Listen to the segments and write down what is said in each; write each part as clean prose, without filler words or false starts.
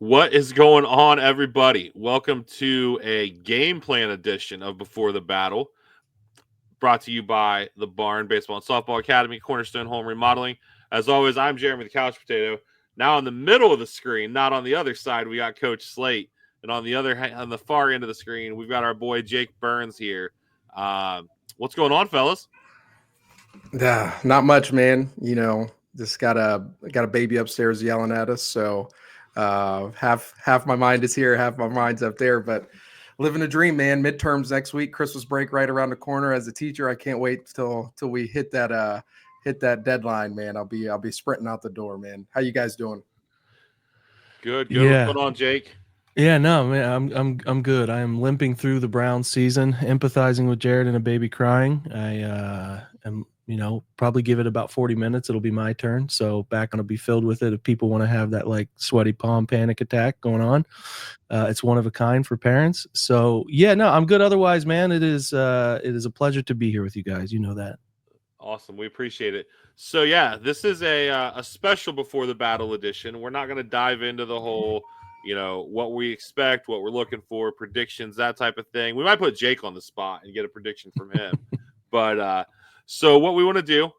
What is going on, everybody? Welcome to a game plan edition of Before the Battle, brought to you by the Barn Baseball and Softball Academy, Cornerstone Home Remodeling. As always, I'm Jeremy the Couch Potato. Now in the middle of the screen, not on the other side, we got Coach Slate, and on the far end of the screen, we've got our boy Jake Burns here. What's going on, fellas? Not much, man. Just got a baby upstairs yelling at us. So half my mind is here, half my mind's up there. But living a dream, man. Midterms next week, Christmas break right around the corner. As a teacher, I can't wait till we hit that deadline, man. I'll be sprinting out the door, man. How you guys doing? Good. Yeah. What's going on, Jake? Yeah, no, man, I'm good. I am limping through the Browns season, empathizing with Jared and a baby crying. I am, probably give it about 40 minutes. It'll be my turn. So back will be filled with it. If people want to have that like sweaty palm panic attack going on, it's one of a kind for parents. So yeah, no, I'm good. Otherwise, man, it is a pleasure to be here with you guys. You know that. Awesome. We appreciate it. So yeah, this is a special Before the Battle edition. We're not going to dive into the whole, what we expect, what we're looking for, predictions, that type of thing. We might put Jake on the spot and get a prediction from him. But so what we want to do,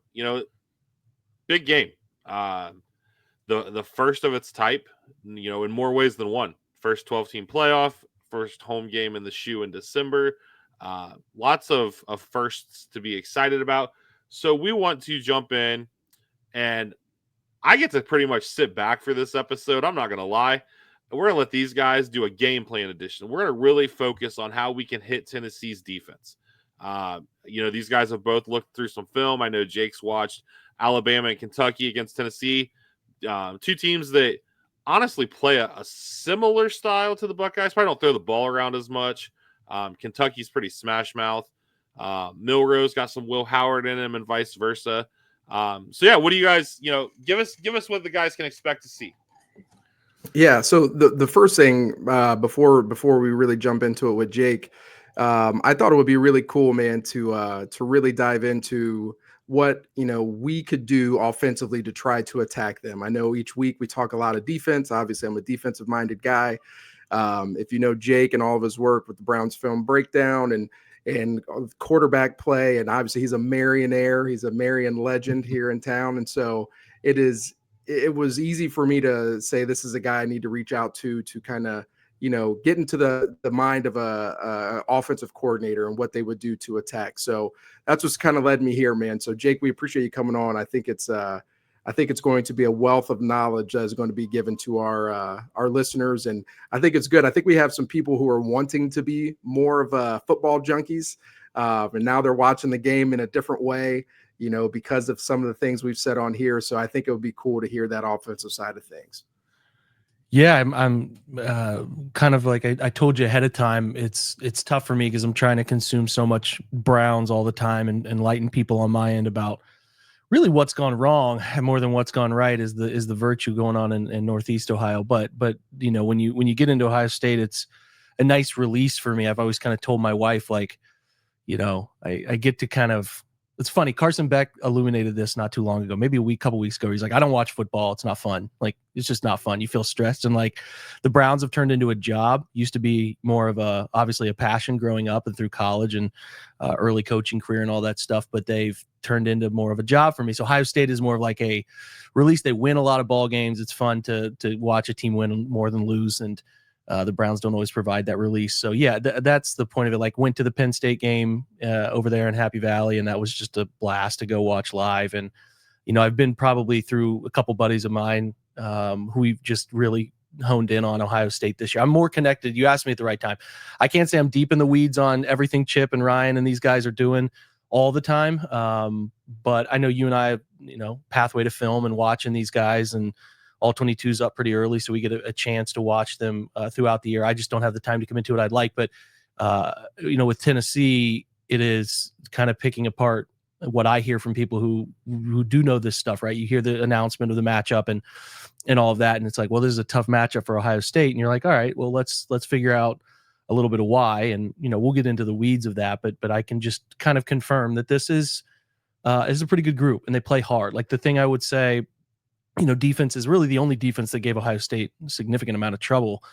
big game. The first of its type, in more ways than one. First 12-team playoff, first home game in the shoe in December. Lots of firsts to be excited about. So we want to jump in, and I get to pretty much sit back for this episode. I'm not going to lie. We're going to let these guys do a game plan edition. We're going to really focus on how we can hit Tennessee's defense. These guys have both looked through some film. I know Jake's watched Alabama and Kentucky against Tennessee. Two teams that honestly play a similar style to the Buckeyes. Probably don't throw the ball around as much. Kentucky's pretty smash mouth. Milrose got some Will Howard in him and vice versa. So yeah, what do you guys, give us what the guys can expect to see. Yeah. So the first thing before we really jump into it with Jake, I thought it would be really cool, man, to really dive into what we could do offensively to try to attack them. I know each week we talk a lot of defense. Obviously, I'm a defensive minded guy. If you know Jake and all of his work with the Buckeyes-Film-Breakdown and quarterback play, and obviously he's a Marionaire. He's a Marion legend here in town, and so it was easy for me to say this is a guy I need to reach out to kind of get into the mind of a offensive coordinator and what they would do to attack. So that's what's kind of led me here, man. So Jake, we appreciate you coming on. I think it's going to be a wealth of knowledge that is going to be given to our listeners, and I think it's good. I think we have some people who are wanting to be more of football junkies, and now they're watching the game in a different way, because of some of the things we've said on here. So I think it would be cool to hear that offensive side of things. Yeah, I'm kind of like I told you ahead of time. It's tough for me because I'm trying to consume so much Browns all the time and enlighten people on my end about really what's gone wrong more than what's gone right is the virtue going on in Northeast Ohio. But when you get into Ohio State, it's a nice release for me. I've always kind of told my wife, like, I get to kind of. It's funny. Carson Beck illuminated this not too long ago, maybe couple weeks ago. He's like, I don't watch football. It's not fun. Like, it's just not fun. You feel stressed. And like the Browns have turned into a job. Used to be more of obviously a passion growing up and through college and early coaching career and all that stuff. But they've turned into more of a job for me. So Ohio State is more of like a release. They win a lot of ball games. It's fun to watch a team win more than lose. And the Browns don't always provide that release. So yeah, that's the point of it. Like, went to the Penn State game over there in Happy Valley, and that was just a blast to go watch live. And, I've been probably through a couple buddies of mine who we've just really honed in on Ohio State this year. I'm more connected. You asked me at the right time. I can't say I'm deep in the weeds on everything Chip and Ryan and these guys are doing all the time. But I know you and I have, pathway to film and watching these guys, and all 22's up pretty early, so we get a chance to watch them throughout the year. I just don't have the time to commit to it I'd like. But, with Tennessee, it is kind of picking apart what I hear from people who do know this stuff, right? You hear the announcement of the matchup and all of that, and it's like, well, this is a tough matchup for Ohio State. And you're like, all right, well, let's figure out a little bit of why. And, we'll get into the weeds of that. But I can just kind of confirm that this is a pretty good group, and they play hard. Like, the thing I would say defense is really the only defense that gave Ohio State a significant amount of trouble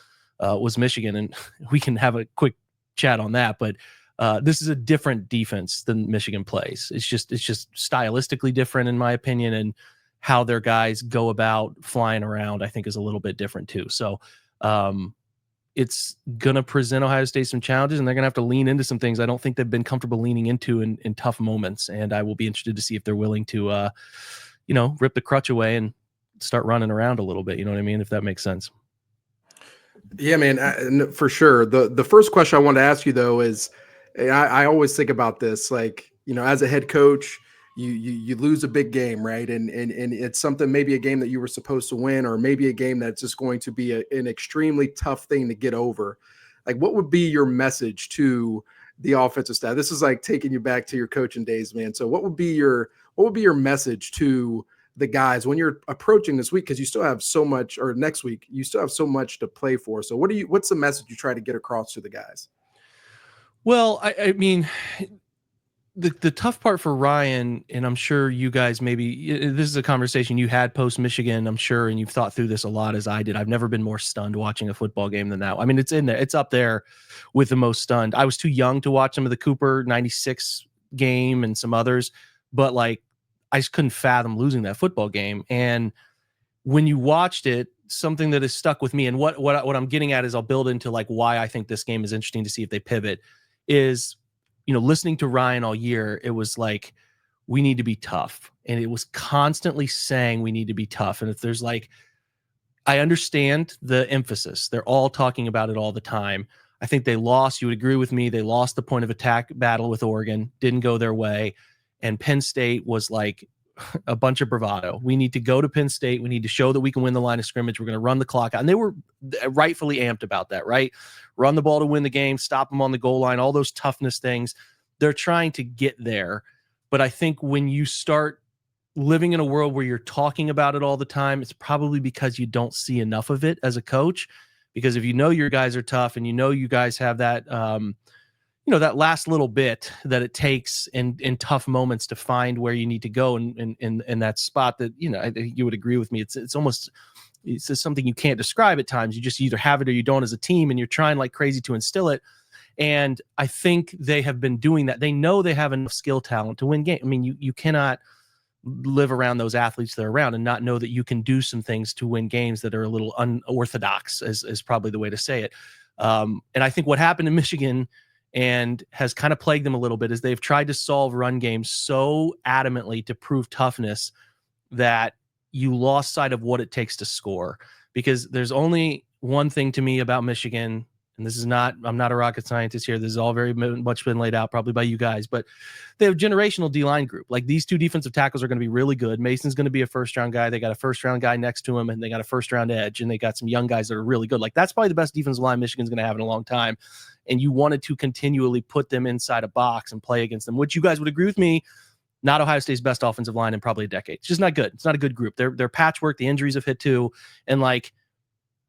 was Michigan. And we can have a quick chat on that, but this is a different defense than Michigan plays. It's just stylistically different, in my opinion, and how their guys go about flying around, I think, is a little bit different too. So it's going to present Ohio State some challenges, and they're going to have to lean into some things I don't think they've been comfortable leaning into in tough moments. And I will be interested to see if they're willing to, rip the crutch away and start running around a little bit. You know what I mean? If that makes sense. Yeah, man, for sure. The first question I want to ask you, though, is I always think about this, like, as a head coach, you lose a big game, right? And it's something, maybe a game that you were supposed to win, or maybe a game that's just going to be an extremely tough thing to get over. Like, what would be your message to the offensive staff? This is like taking you back to your coaching days, man. So what would be your message to the guys when you're approaching this week? Because you still have so much, or next week, you still have so much to play for. So what's the message you try to get across to the guys? Well, I mean, the tough part for Ryan, and I'm sure you guys, maybe this is a conversation you had post Michigan, I'm sure, and you've thought through this a lot as I did. I've never been more stunned watching a football game than that. I mean, it's in there. It's up there with the most stunned. I was too young to watch some of the Cooper 96 game and some others, but like, I just couldn't fathom losing that football game. And when you watched it, something that has stuck with me, and what I'm getting at is, I'll build into like why I think this game is interesting to see if they pivot, is, listening to Ryan all year, it was like, we need to be tough. And it was constantly saying we need to be tough. And if there's like, I understand the emphasis. They're all talking about it all the time. I think they lost. You would agree with me. They lost the point of attack battle with Oregon. Didn't go their way. And Penn State was like a bunch of bravado. We need to go to Penn State. We need to show that we can win the line of scrimmage. We're going to run the clock out. And they were rightfully amped about that, right? Run the ball to win the game, stop them on the goal line, all those toughness things. They're trying to get there. But I think when you start living in a world where you're talking about it all the time, it's probably because you don't see enough of it as a coach. Because if your guys are tough, and you guys have that, that last little bit that it takes in tough moments to find where you need to go in that spot, that, I think you would agree with me. It's almost, it's something you can't describe at times. You just either have it or you don't as a team, and you're trying like crazy to instill it. And I think they have been doing that. They know they have enough skill talent to win games. I mean, you cannot live around those athletes that are around and not know that you can do some things to win games that are a little unorthodox, is probably the way to say it. And I think what happened in Michigan and has kind of plagued them a little bit is they've tried to solve run games so adamantly to prove toughness that you lost sight of what it takes to score. Because there's only one thing to me about Michigan, and this is not, I'm not a rocket scientist here. This is all very much been laid out probably by you guys, but they have generational D-line group. Like, these two defensive tackles are going to be really good. Mason's going to be a first-round guy. They got a first-round guy next to him, and they got a first-round edge, and they got some young guys that are really good. Like, that's probably the best defensive line Michigan's going to have in a long time. And you wanted to continually put them inside a box and play against them, which you guys would agree with me, not Ohio State's best offensive line in probably a decade. It's just not good. It's not a good group. They're patchwork. The injuries have hit too. And like,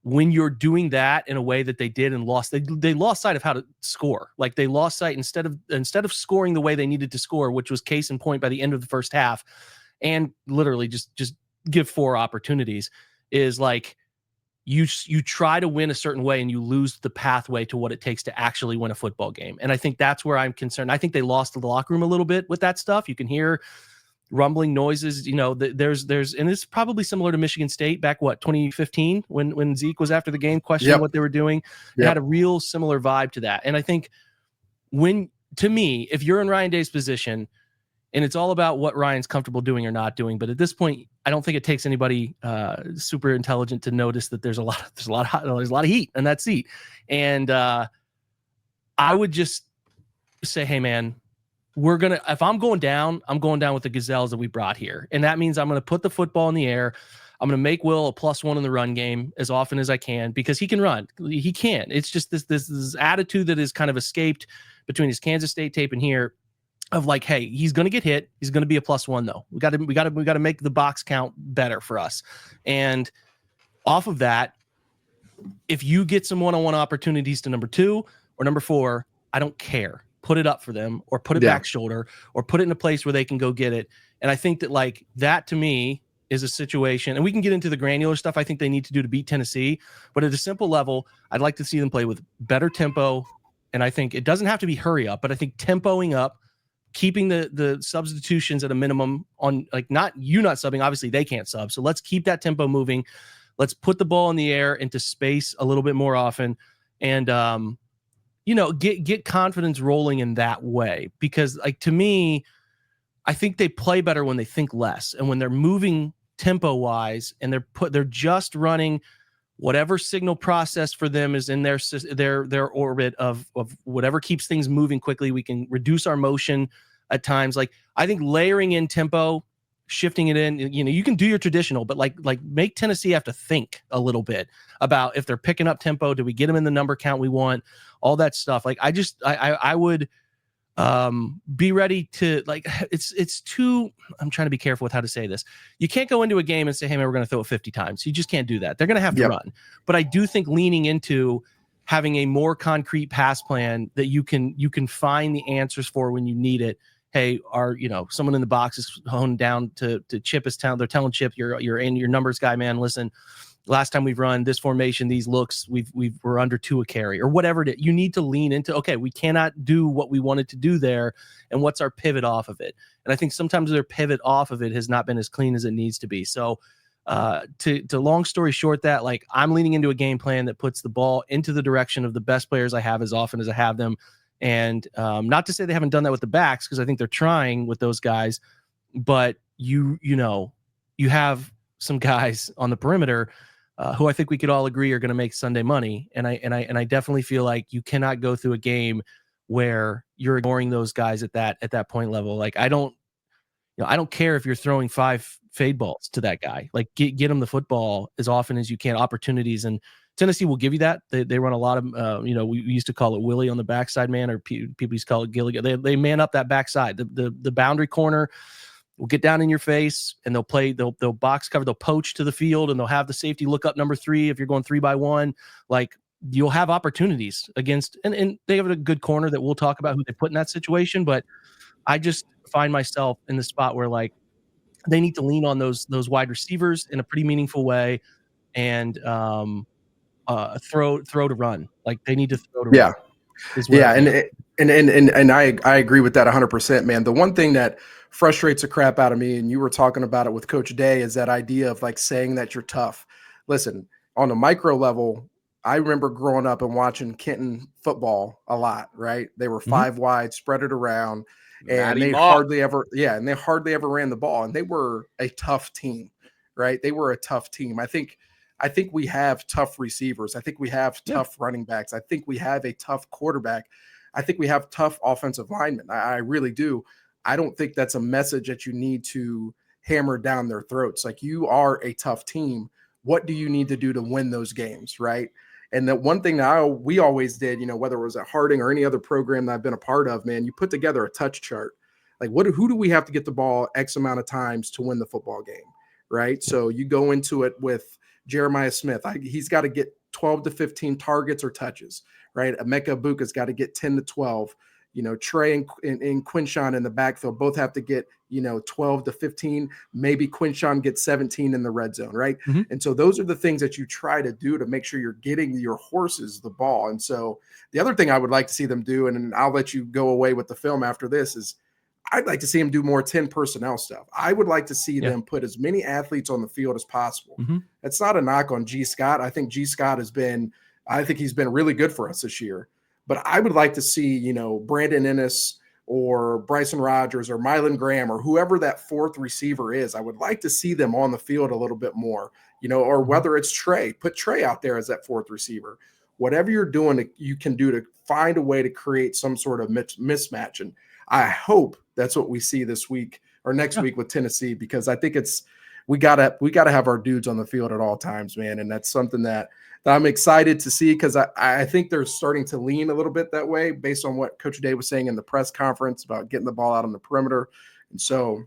when you're doing that in a way that they did and lost, they lost sight of how to score. Like, they lost sight instead of scoring the way they needed to score, which was case in point by the end of the first half, and literally just give 4 opportunities, is like, you try to win a certain way and you lose the pathway to what it takes to actually win a football game. And I think that's where I'm concerned. I think they lost the locker room a little bit with that stuff. You can hear rumbling noises, there's, and it's probably similar to Michigan State back, 2015, when Zeke was after the game questioning what they were doing. It had a real similar vibe to that. And I think to me, if you're in Ryan Day's position, and it's all about what Ryan's comfortable doing or not doing, but at this point, I don't think it takes anybody super intelligent to notice that there's a lot of heat in that seat. And I would just say, hey man, if I'm going down with the Gazelles that we brought here. And that means I'm going to put the football in the air. I'm going to make Will a +1 in the run game as often as I can, because he can run. He can. It's just this attitude that is kind of escaped between his Kansas State tape and here, of like, hey, he's going to get hit. He's going to be a +1 though. We got to make the box count better for us. And off of that, if you get some one-on-one opportunities to number 2 or number 4, I don't care. Put it up for them, or put it back shoulder, or put it in a place where they can go get it. And I think that, like, that to me, is a situation, and we can get into the granular stuff I think they need to do to beat Tennessee, but at a simple level, I'd like to see them play with better tempo. And I think it doesn't have to be hurry up, but I think tempoing up, keeping the substitutions at a minimum on, like, not subbing. Obviously they can't sub. So let's keep that tempo moving. Let's put the ball in the air into space a little bit more often. And, get confidence rolling in that way, because, like, to me, I think they play better when they think less, and when they're moving tempo wise, and they're just running whatever signal process for them is in their orbit of whatever keeps things moving quickly. We can reduce our motion at times. Like, I think layering in tempo, shifting it in, you can do your traditional, but like make Tennessee have to think a little bit about if they're picking up tempo, do we get them in the number count we want, all that stuff. Like, I would be ready to, like, it's too, I'm trying to be careful with how to say this. You can't go into a game and say, hey man, we're going to throw it 50 times. You just can't do that. They're going to have to run. But I do think leaning into having a more concrete pass plan that you can find the answers for when you need it. Hey, someone in the box is honed down to Chip is telling, they're telling Chip, you're in your numbers guy, man. Listen, last time we've run this formation, these looks, we're under 2 a carry, or whatever it is. You need to lean into, okay, we cannot do what we wanted to do there, and what's our pivot off of it? And I think sometimes their pivot off of it has not been as clean as it needs to be. So to long story short, that, like, I'm leaning into a game plan that puts the ball into the direction of the best players I have as often as I have them. And not to say they haven't done that with the backs, because I think they're trying with those guys, but you have some guys on the perimeter who I think we could all agree are going to make Sunday money. And I definitely feel like you cannot go through a game where you're ignoring those guys at that point level. Like, I don't care if you're throwing 5 fade balls to that guy. Like, get him the football as often as you can, opportunities. And Tennessee will give you that. They run a lot of, we used to call it Willie on the backside man, or people used to call it Gilligan. They man up that backside. The boundary corner will get down in your face, and they'll box cover, they'll poach to the field, and they'll have the safety look up number 3 if you're going 3-by-1. Like, you'll have opportunities against, and they have a good corner that we'll talk about who they put in that situation. But I just find myself in the spot where, like, they need to lean on those wide receivers in a pretty meaningful way, and throw to run. Like, they need to throw to run. And I agree with that 100%, man. The one thing that frustrates the crap out of me, and you were talking about it with Coach Day, is that idea of, like, saying that you're tough. Listen, on a micro level, I remember growing up and watching Kenton football a lot, right? They were 5 wide, spread it around, and they hardly ever ran the ball. And they were a tough team, right? They were a tough team. I think we have tough receivers. I think we have tough running backs. I think we have a tough quarterback. I think we have tough offensive linemen. I really do. I don't think that's a message that you need to hammer down their throats. Like, you are a tough team. What do you need to do to win those games, right? And the one thing that we always did, whether it was at Harding or any other program that I've been a part of, man, you put together a touch chart. Like, who do we have to get the ball X amount of times to win the football game, right? So you go into it with Jeremiah Smith. He's got to get 12 to 15 targets or touches, right? Emeka Ibuka's got to get 10 to 12. Trey and Quinshon in the backfield both have to get, 12 to 15. Maybe Quinshon gets 17 in the red zone, right? Mm-hmm. And so those are the things that you try to do to make sure you're getting your horses the ball. And so the other thing I would like to see them do, and I'll let you go away with the film after this, is I'd like to see them do more 10 personnel stuff. I would like to see them put as many athletes on the field as possible. Mm-hmm. It's not a knock on G. Scott. I think G. Scott he's been really good for us this year. But I would like to see, Brandon Ennis or Bryson Rogers or Mylan Graham or whoever that 4th receiver is. I would like to see them on the field a little bit more, or whether it's Trey, put Trey out there as that 4th receiver. Whatever you're doing, you can do to find a way to create some sort of mismatch. And I hope that's what we see this week or next week with Tennessee, because I think we gotta have our dudes on the field at all times, man. And that's something that I'm excited to see, because I think they're starting to lean a little bit that way based on what Coach Day was saying in the press conference about getting the ball out on the perimeter. And so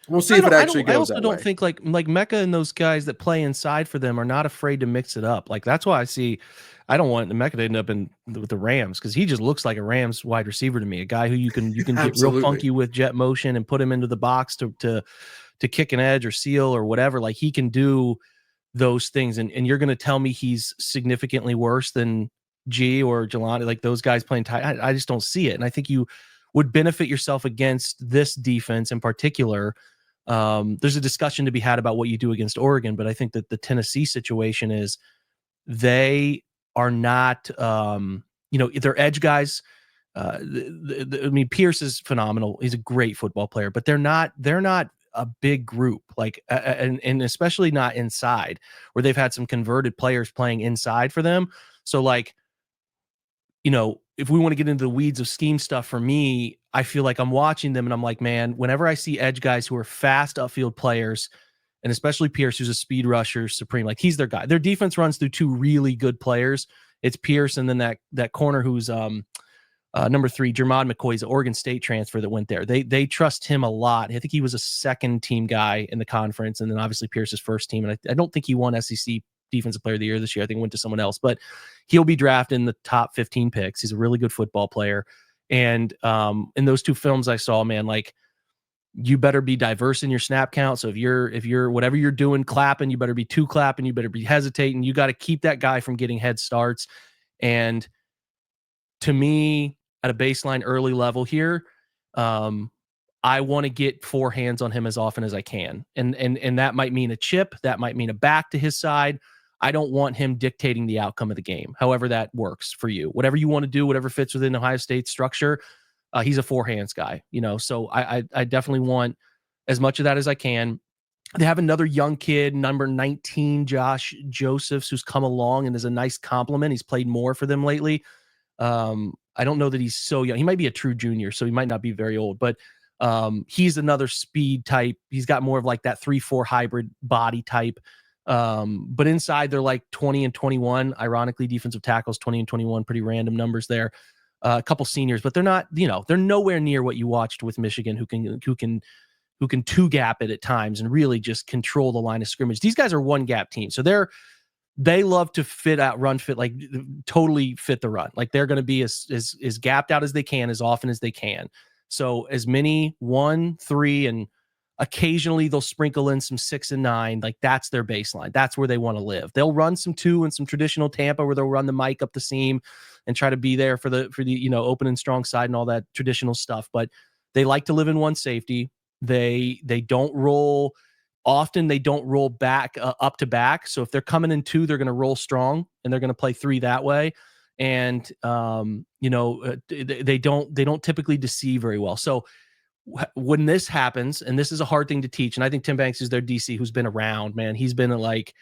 we'll see if it actually goes that way. I also don't think like Mecca and those guys that play inside for them are not afraid to mix it up. Like, that's why I don't want Mecca to end up with the Rams, because he just looks like a Rams wide receiver to me, a guy who you can get real funky with jet motion and put him into the box to kick an edge or seal or whatever. Like, he can do those things. And you're going to tell me he's significantly worse than G or Jelani, like those guys playing tight. I just don't see it. And I think you would benefit yourself against this defense in particular. There's a discussion to be had about what you do against Oregon, but I think that the Tennessee situation is they are not, their edge guys. I mean, Pierce is phenomenal. He's a great football player, but they're not a big group, like, and especially not inside, where they've had some converted players playing inside for them. So, like, if we want to get into the weeds of scheme stuff, for me, I feel like I'm watching them and I'm like, man, whenever I see edge guys who are fast upfield players, and especially Pierce, who's a speed rusher supreme, like, he's their guy. Their defense runs through two really good players. It's Pierce, and then that corner who's number 3, Jermod McCoy's an Oregon State transfer that went there. They trust him a lot. I think he was a second team guy in the conference, and then obviously Pierce's first team. And I don't think he won SEC Defensive Player of the Year this year. I think it went to someone else, but he'll be drafted in the top 15 picks. He's a really good football player. And in those two films I saw, man, like, you better be diverse in your snap count. So if you're whatever you're doing, clapping, you better be 2 clapping, you better be hesitating. You got to keep that guy from getting head starts. And to me, at a baseline early level here, I want to get 4 hands on him as often as I can. And that might mean a chip. That might mean a back to his side. I don't want him dictating the outcome of the game, however that works for you. Whatever you want to do, whatever fits within Ohio State's structure, he's a 4 hands guy, so I definitely want as much of that as I can. They have another young kid, number 19, Josh Josephs, who's come along and is a nice compliment. He's played more for them lately. I don't know that he's so young. He might be a true junior, so he might not be very old, but he's another speed type. He's got more of like that 3-4 hybrid body type. But inside they're like 20 and 21. Ironically, defensive tackles 20 and 21, pretty random numbers there. A couple seniors, but they're not, they're nowhere near what you watched with Michigan, who can 2-gap it at times and really just control the line of scrimmage. These guys are 1-gap teams, so they love to run fit, like totally fit the run. Like, they're going to be as gapped out as they can, as often as they can. So as many 1, 3, and occasionally they'll sprinkle in some 6 and 9. Like, that's their baseline. That's where they want to live. They'll run some 2 and some traditional Tampa, where they'll run the mic up the seam and try to be there for the open and strong side and all that traditional stuff. But they like to live in 1 safety. They don't roll. Often they don't roll back up to back. So if they're coming in 2, they're going to roll strong and they're going to play 3 that way. And they don't typically deceive very well. So when this happens, and this is a hard thing to teach, and I think Tim Banks is their DC, who's been around, man. He's been at like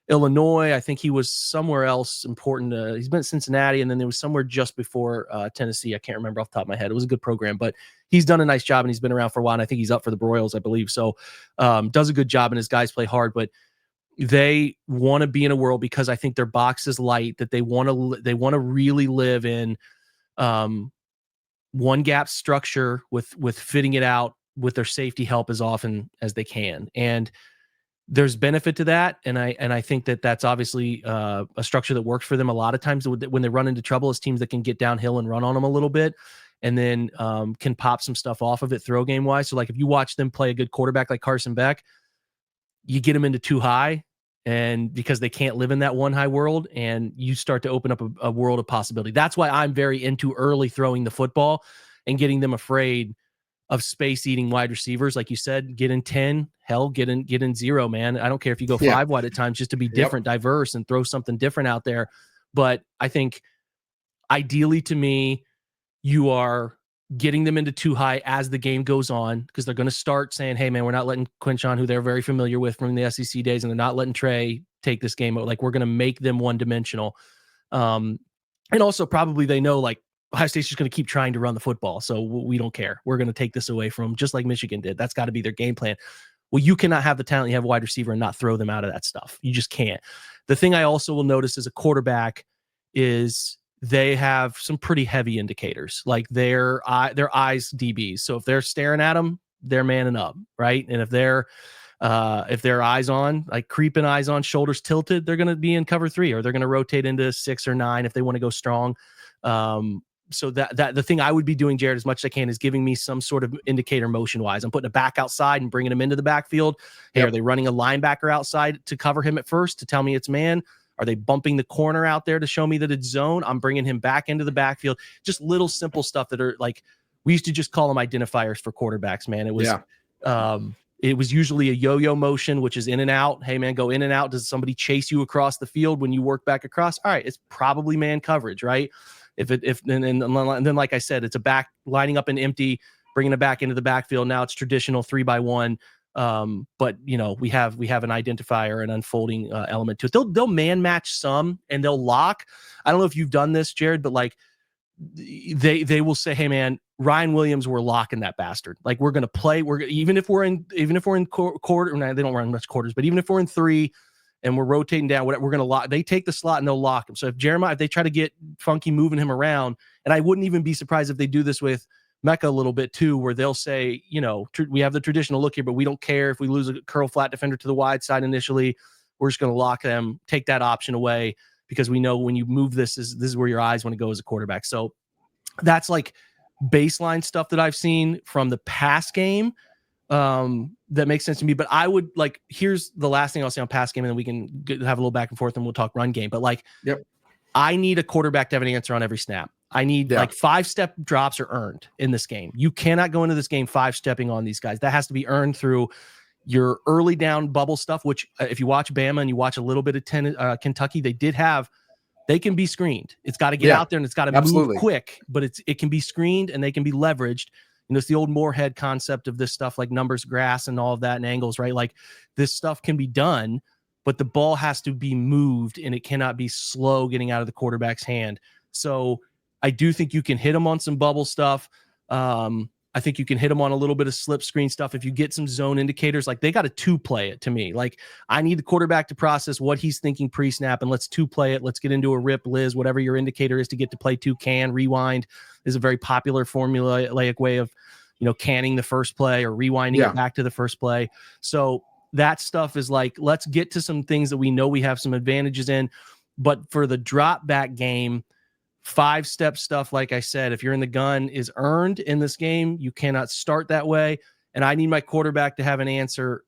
Illinois. I think he was somewhere else important. He's been at Cincinnati, and then there was somewhere just before Tennessee. I can't remember off the top of my head. It was a good program, but he's done a nice job, and he's been around for a while. And I think he's up for the Broyles, I believe. So does a good job, and his guys play hard, but they want to be in a world, because I think their box is light, that they want to really live in 1-gap structure with fitting it out with their safety help as often as they can. And there's benefit to that. And I think that that's obviously a structure that works for them a lot of times when they run into trouble, as teams that can get downhill and run on them a little bit, and then can pop some stuff off of it throw game wise. So like, if you watch them play a good quarterback like Carson Beck, you get them into 2 high, and because they can't live in that 1 high world, and you start to open up a world of possibility. That's why I'm very into early throwing the football and getting them afraid of space eating wide receivers. Like you said, get in 10, hell, get in 0, man. I don't care if you go 5 wide at times, just to be different, diverse, and throw something different out there. But I think ideally, to me, you are getting them into 2 high as the game goes on, because they're going to start saying, hey man, we're not letting Quinshon, who they're very familiar with from the SEC days, and they're not letting Trey take this game. Like, we're going to make them 1-dimensional. And also probably they know, like, Ohio State's just going to keep trying to run the football, so we don't care. We're going to take this away from them, just like Michigan did. That's got to be their game plan. Well, you cannot have the talent you have a wide receiver and not throw them out of that stuff. You just can't. The thing I also will notice as a quarterback is they have some pretty heavy indicators, like their eyes DBs. So if they're staring at them, they're manning up, right? And if their eyes on, like creeping eyes on, shoulders tilted, they're going to be in cover 3, or they're going to rotate into 6 or 9 if they want to go strong. So that the thing I would be doing, Jared, as much as I can, is giving me some sort of indicator motion wise. I'm putting a back outside and bringing him into the backfield. Hey, are they running a linebacker outside to cover him at first to tell me it's man? Are they bumping the corner out there to show me that it's zone? I'm bringing him back into the backfield. Just little simple stuff that are like, we used to just call them identifiers for quarterbacks, man. It was, it was usually a yo-yo motion, which is in and out. Hey, man, go in and out. Does somebody chase you across the field when you work back across? All right, it's probably man coverage, right? And then, like I said, it's a back lining up an empty, bringing it back into the backfield. Now it's traditional 3-by-1. But we have an identifier, an unfolding element to it. They'll man match some and they'll lock. I don't know if you've done this, Jared, but like they will say, hey man, Ryan Williams, we're locking that bastard. Like we're going to play. Even if we're in quarter, they don't run much quarters, but even if we're in 3 and we're rotating down, we're going to lock. They take the slot and they'll lock him. So if they try to get funky moving him around, and I wouldn't even be surprised if they do this with Mecca a little bit too, where they'll say, we have the traditional look here, but we don't care if we lose a curl flat defender to the wide side initially. We're just going to lock them, take that option away, because we know when you move this is where your eyes want to go as a quarterback. So that's like baseline stuff that I've seen from the pass game. That makes sense to me. But I would like, here's the last thing I'll say on pass game, and then we can have a little back and forth and we'll talk run game. But like, I need a quarterback to have an answer on every snap. I need like 5-step drops are earned in this game. You cannot go into this game 5-stepping on these guys. That has to be earned through your early down bubble stuff, which if you watch Bama and you watch a little bit of Kentucky, they can be screened. It's got to get out there and it's got to move quick, but it can be screened and they can be leveraged. It's the old Moorhead concept of this stuff, like numbers, grass, and all of that, and angles, right? Like this stuff can be done, but the ball has to be moved and it cannot be slow getting out of the quarterback's hand. So I do think you can hit them on some bubble stuff. I think you can hit them on a little bit of slip screen stuff. If you get some zone indicators, like they got to 2-play it to me. Like I need the quarterback to process what he's thinking pre-snap, and let's 2-play it. Let's get into a rip, Liz, whatever your indicator is to get to play 2. Rewind is a very popular formulaic way of, canning the first play or rewinding it back to the first play. So that stuff is like, let's get to some things that we know we have some advantages in. But for the drop back game, 5-step stuff, like I said, if you're in the gun, is earned in this game. You cannot start that way. And I need my quarterback to have an answer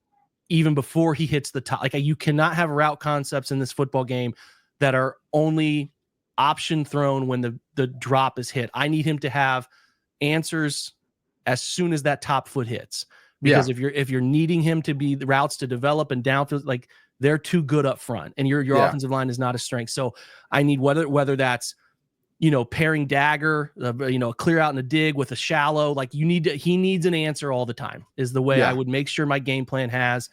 even before he hits the top. Like you cannot have route concepts in this football game that are only option thrown when the drop is hit. I need him to have answers as soon as that top foot hits. Because if you're needing him to be the routes to develop and downfield, like they're too good up front and your offensive line is not a strength. So I need whether that's pairing dagger, clear out in a dig with a shallow, like he needs an answer all the time is the way I would make sure my game plan has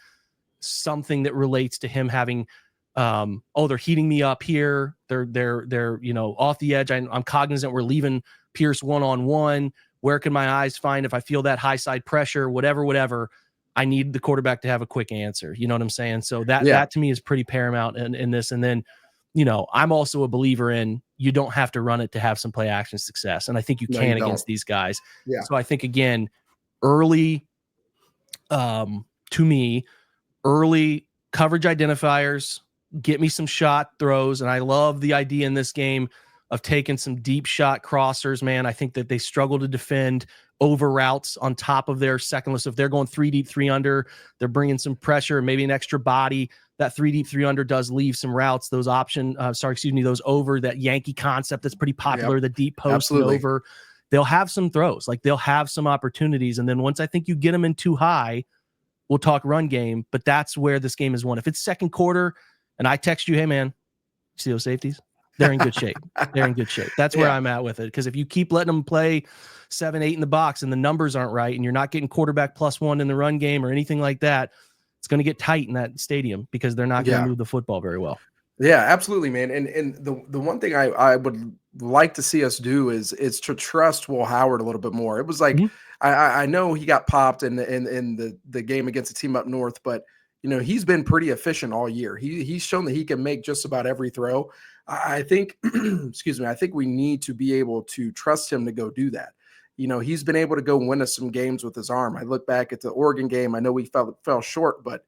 something that relates to him having, they're heating me up here. They're off the edge. I'm cognizant we're leaving Pierce 1-on-1. Where can my eyes find if I feel that high side pressure, whatever, I need the quarterback to have a quick answer. You know what I'm saying? So that to me is pretty paramount in this. And then, I'm also a believer in you don't have to run it to have some play action success. And I think you can against these guys. Yeah. So I think, again, early coverage identifiers, get me some shot throws. And I love the idea in this game of taking some deep shot crossers, man. I think that they struggle to defend over routes on top of their second list. If they're going 3 deep, 3 under, they're bringing some pressure, maybe an extra body. That 3 deep, 3 under does leave some routes. Those those over, that Yankee concept that's pretty popular, the deep post over. They'll have some throws, like they'll have some opportunities. And then once I think you get them in too high, we'll talk run game. But that's where this game is won. If it's second quarter and I text you, hey man, see those safeties? They're in good shape. They're in good shape. That's where I'm at with it. Because if you keep letting them play 7-8 in the box and the numbers aren't right and you're not getting quarterback +1 in the run game or anything like that, it's going to get tight in that stadium because they're not going to move the football very well. Yeah, absolutely, man. And the one thing I would like to see us do is to trust Will Howard a little bit more. It was like, I know he got popped in the game against the team up north, but he's been pretty efficient all year. He's shown that he can make just about every throw. I think, excuse me, I think we need to be able to trust him to go do that. He's been able to go win us some games with his arm. I look back at the Oregon game. I know we fell short, but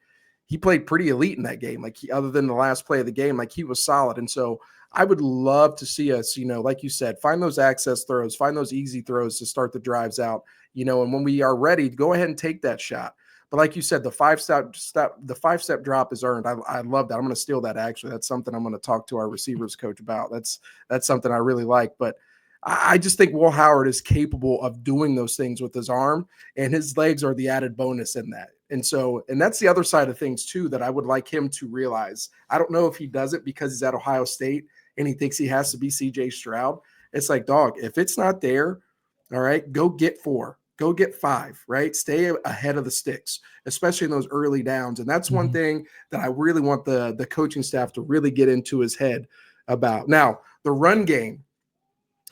he played pretty elite in that game. Like other than the last play of the game, like he was solid. And so I would love to see us, like you said, find those access throws, find those easy throws to start the drives out, and when we are ready, go ahead and take that shot. But like you said, the five-step drop is earned. I love that. I'm going to steal that. Actually, that's something I'm going to talk to our receivers coach about. That's something I really like. But I just think Will Howard is capable of doing those things with his arm, and his legs are the added bonus in that. And that's the other side of things too, that I would like him to realize. I don't know if he does it because he's at Ohio State and he thinks he has to be CJ Stroud. It's like, dog, if it's not there, all right, go get 4, go get 5, right? Stay ahead of the sticks, especially in those early downs. And that's one thing that I really want the coaching staff to really get into his head about. Now, the run game,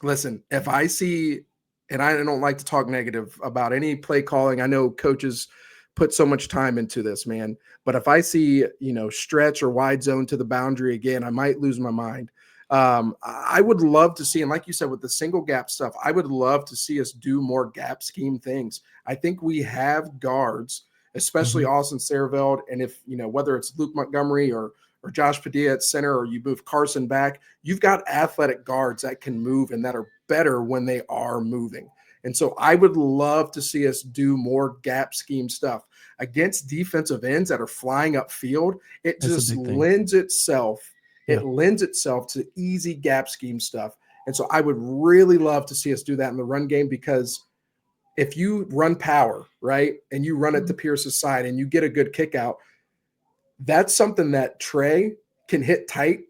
listen, if I see, and I don't like to talk negative about any play calling, I know coaches put so much time into this, man. But if I see, stretch or wide zone to the boundary again, I might lose my mind. I would love to see, and like you said, with the single gap stuff, I would love to see us do more gap scheme things. I think we have guards, especially Austin Saraveld, and if, whether it's Luke Montgomery or Josh Padilla at center, or you move Carson back, you've got athletic guards that can move and that are better when they are moving. And so I would love to see us do more gap scheme stuff against defensive ends that are flying upfield. It just lends itself. Yeah. It lends itself to easy gap scheme stuff. And so I would really love to see us do that in the run game, because if you run power, right, and you run it to Pierce's side and you get a good kick out, that's something that Trey can hit tight,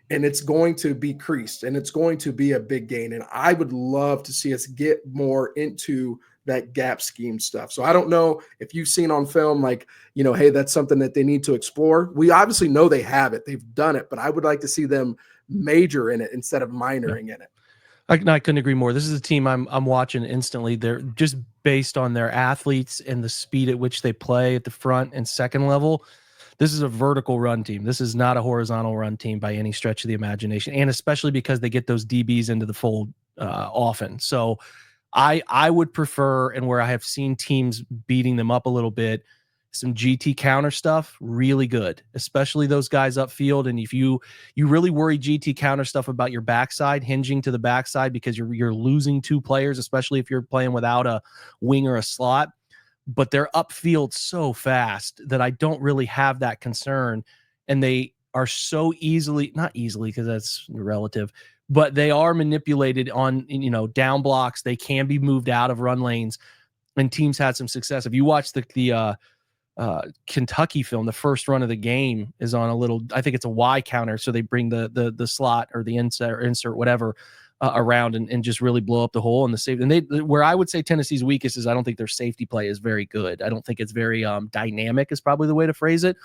and it's going to be creased, and it's going to be a big gain. And I would love to see us get more into that gap scheme stuff. So I don't know if you've seen on film, like, hey, that's something that they need to explore. We obviously know they have it. They've done it, but I would like to see them major in it instead of minoring in it. I couldn't agree more. This is a team I'm watching instantly. They're just based on their athletes and the speed at which they play at the front and second level. This is a vertical run team. This is not a horizontal run team by any stretch of the imagination, and especially because they get those DBs into the fold often. So I would prefer, and where I have seen teams beating them up a little bit, some GT counter stuff, really good, especially those guys upfield. And if you really worry GT counter stuff about your backside, hinging to the backside because you're losing 2 players, especially if you're playing without a wing or a slot, but they're upfield so fast that I don't really have that concern. And they are so not easily, because that's relative, but they are manipulated on, down blocks. They can be moved out of run lanes, and teams had some success. If you watch the Kentucky film, the first run of the game is on a little, I think it's a Y counter. So they bring the slot or the insert whatever around and just really blow up the hole and the safety. And where I would say Tennessee's weakest is I don't think their safety play is very good. I don't think it's very dynamic is probably the way to phrase it.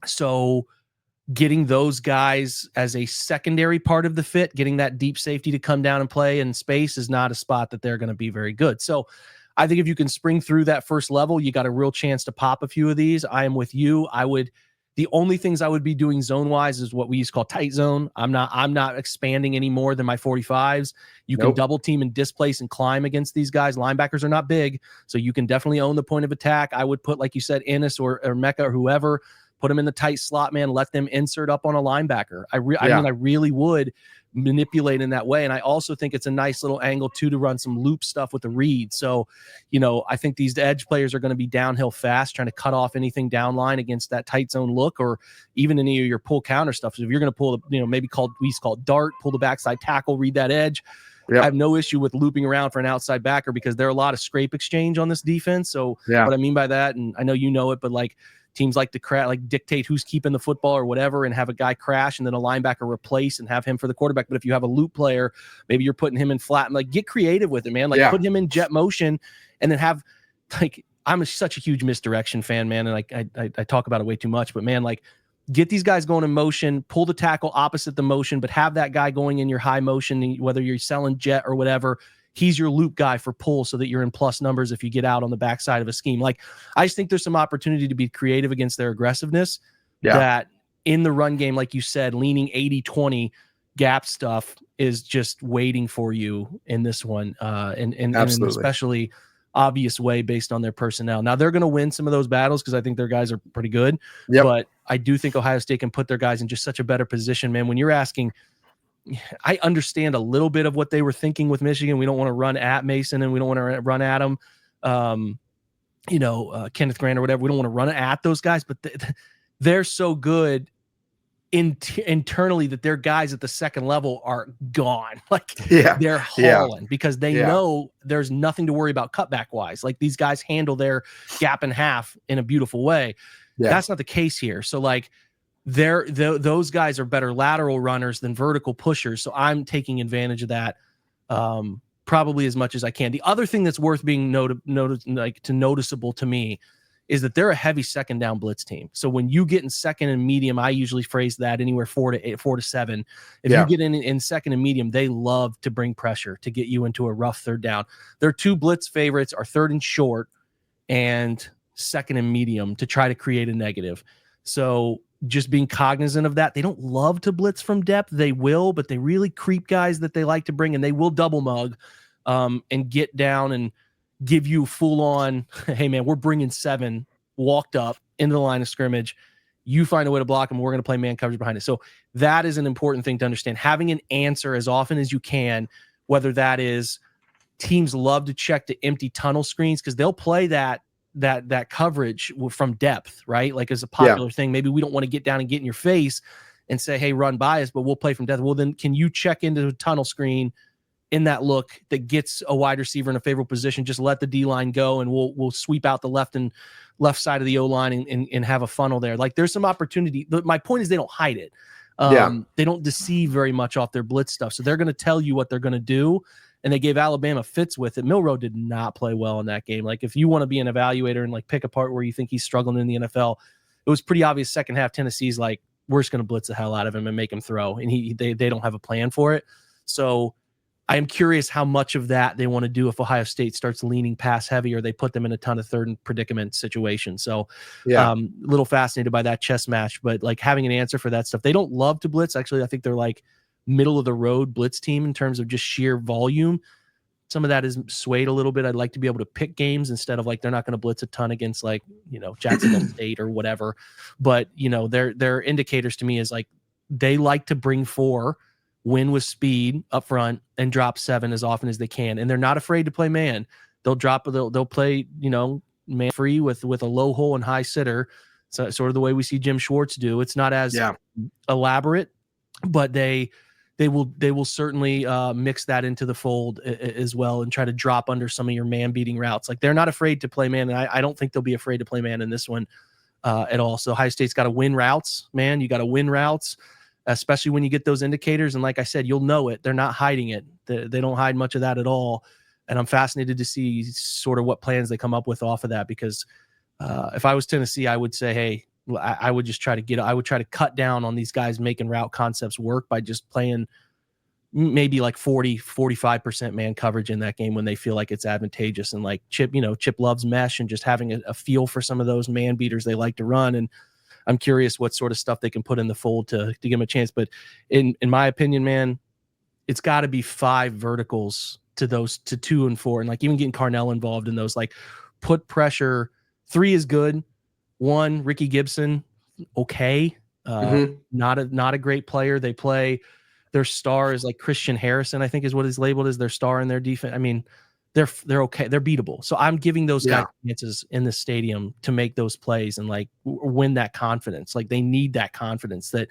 So getting those guys as a secondary part of the fit, getting that deep safety to come down and play in space is not a spot that they're going to be very good. So I think if you can spring through that first level, you got a real chance to pop a few of these. I am with you. The only things I would be doing zone-wise is what we used to call tight zone. I'm not expanding any more than my 45s. You can double team and displace and climb against these guys. Linebackers are not big, so you can definitely own the point of attack. I would put, like you said, Ennis or Mecca or whoever, put them in the tight slot, man. Let them insert up on a linebacker. I mean, I really would manipulate in that way. And I also think it's a nice little angle too to run some loop stuff with the read. So, I think these edge players are going to be downhill fast, trying to cut off anything down line against that tight zone look, or even any of your pull counter stuff. So if you're going to pull, maybe we used to call it dart, pull the backside tackle, read that edge. Yep. I have no issue with looping around for an outside backer, because there are a lot of scrape exchange on this defense. So what I mean by that, and I know you know it, but like teams like to dictate who's keeping the football or whatever, and have a guy crash and then a linebacker replace and have him for the quarterback. But if you have a loop player, maybe you're putting him in flat and get creative with it, man. Put him in jet motion, and then have I'm such a huge misdirection fan, man. And I talk about it way too much, but man, get these guys going in motion, pull the tackle opposite the motion, but have that guy going in your high motion, whether you're selling jet or whatever. He's your loop guy for pull, so that you're in plus numbers if you get out on the backside of a scheme. I just think there's some opportunity to be creative against their aggressiveness. That in the run game, like you said, leaning 80-20 gap stuff is just waiting for you in this one. And especially obvious way based on their personnel. Now they're going to win some of those battles because I think their guys are pretty good. Yep. But I do think Ohio State can put their guys in just such a better position, man. When you're asking, I understand a little bit of what they were thinking with Michigan. We don't want to run at Mason and we don't want to run at them. Kenneth Grant or whatever. We don't want to run at those guys, but they're so good internally that their guys at the second level are gone. Like they're hauling because they know there's nothing to worry about cutback wise. Like these guys handle their gap and half in a beautiful way. Yeah. That's not the case here. So like those guys are better lateral runners than vertical pushers. So I'm taking advantage of that probably as much as I can. The other thing that's worth being noticeable to me is that they're a heavy second down blitz team. So when you get in second and medium, I usually phrase that anywhere 4 to 7. If you get in second and medium, they love to bring pressure to get you into a rough third down. Their 2 blitz favorites are third and short and second and medium to try to create a negative. So just being cognizant of that. They don't love to blitz from depth. They will, but they really creep guys that they like to bring, and they will double mug and get down and give you full on, hey man, we're bringing 7 walked up into the line of scrimmage. You find a way to block them. We're going to play man coverage behind it. So that is an important thing to understand. Having an answer as often as you can, whether that is teams love to check to empty tunnel screens because they'll play that coverage from depth, right? Like as a popular thing. Maybe we don't want to get down and get in your face and say, hey, run by us, but we'll play from depth. Well, then can you check into a tunnel screen in that look that gets a wide receiver in a favorable position? Just let the D line go and we'll sweep out the left side of the O line and have a funnel there. Like there's some opportunity. But my point is they don't hide it. They don't deceive very much off their blitz stuff. So they're going to tell you what they're going to do. And they gave Alabama fits with it. Milroe did not play well in that game. Like if you want to be an evaluator and like pick apart where you think he's struggling in the NFL, it was pretty obvious second half Tennessee's like, we're just going to blitz the hell out of him and make him throw. And they don't have a plan for it. So I am curious how much of that they want to do if Ohio State starts leaning pass heavy or they put them in a ton of third and predicament situations. So a little fascinated by that chess match, but like having an answer for that stuff. They don't love to blitz. Actually, I think they're like middle of the road blitz team in terms of just sheer volume. Some of that is swayed a little bit. I'd like to be able to pick games instead of like, they're not going to blitz a ton against like, Jacksonville State or whatever. But, their indicators to me is like, they like to bring 4, win with speed up front and drop 7 as often as they can. And they're not afraid to play man. They'll play, man free with a low hole and high sitter. So sort of the way we see Jim Schwartz do. It's not as elaborate, but they will certainly mix that into the fold as well and try to drop under some of your man beating routes. Like they're not afraid to play man. And I don't think they'll be afraid to play man in this one at all. So Ohio State's got to win routes, man. You got to win routes, especially when you get those indicators. And like I said, you'll know it. They're not hiding it. They don't hide much of that at all. And I'm fascinated to see sort of what plans they come up with off of that, because if I was Tennessee, I would say, hey, I would just try to cut down on these guys making route concepts work by just playing maybe like 40-45% man coverage in that game when they feel like it's advantageous. And like Chip loves mesh and just having a feel for some of those man beaters they like to run. And I'm curious what sort of stuff they can put in the fold to give them a chance. But in my opinion, man, it's got to be 5 verticals to 2 and 4. And like even getting Carnell involved in those, like put pressure. 3 is good. 1, Ricky Gibson, okay. Not a great player. They play, their star is like Christian Harrison, I think is what is labeled as their star in their defense. I mean, they're okay. They're beatable. So I'm giving those guys chances in the stadium to make those plays and like win that confidence. Like they need that confidence that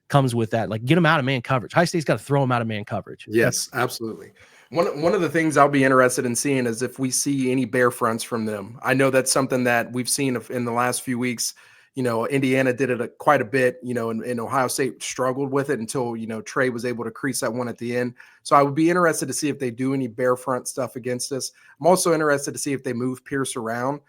comes with that. Like get them out of man coverage. Ohio State's got to throw them out of man coverage. Yes, absolutely. One of the things I'll be interested in seeing is if we see any bear fronts from them. I know that's something that we've seen in the last few weeks. Indiana did it quite a bit, and Ohio State struggled with it until, Trey was able to crease that one at the end. So I would be interested to see if they do any bear front stuff against us. I'm also interested to see if they move Pierce around,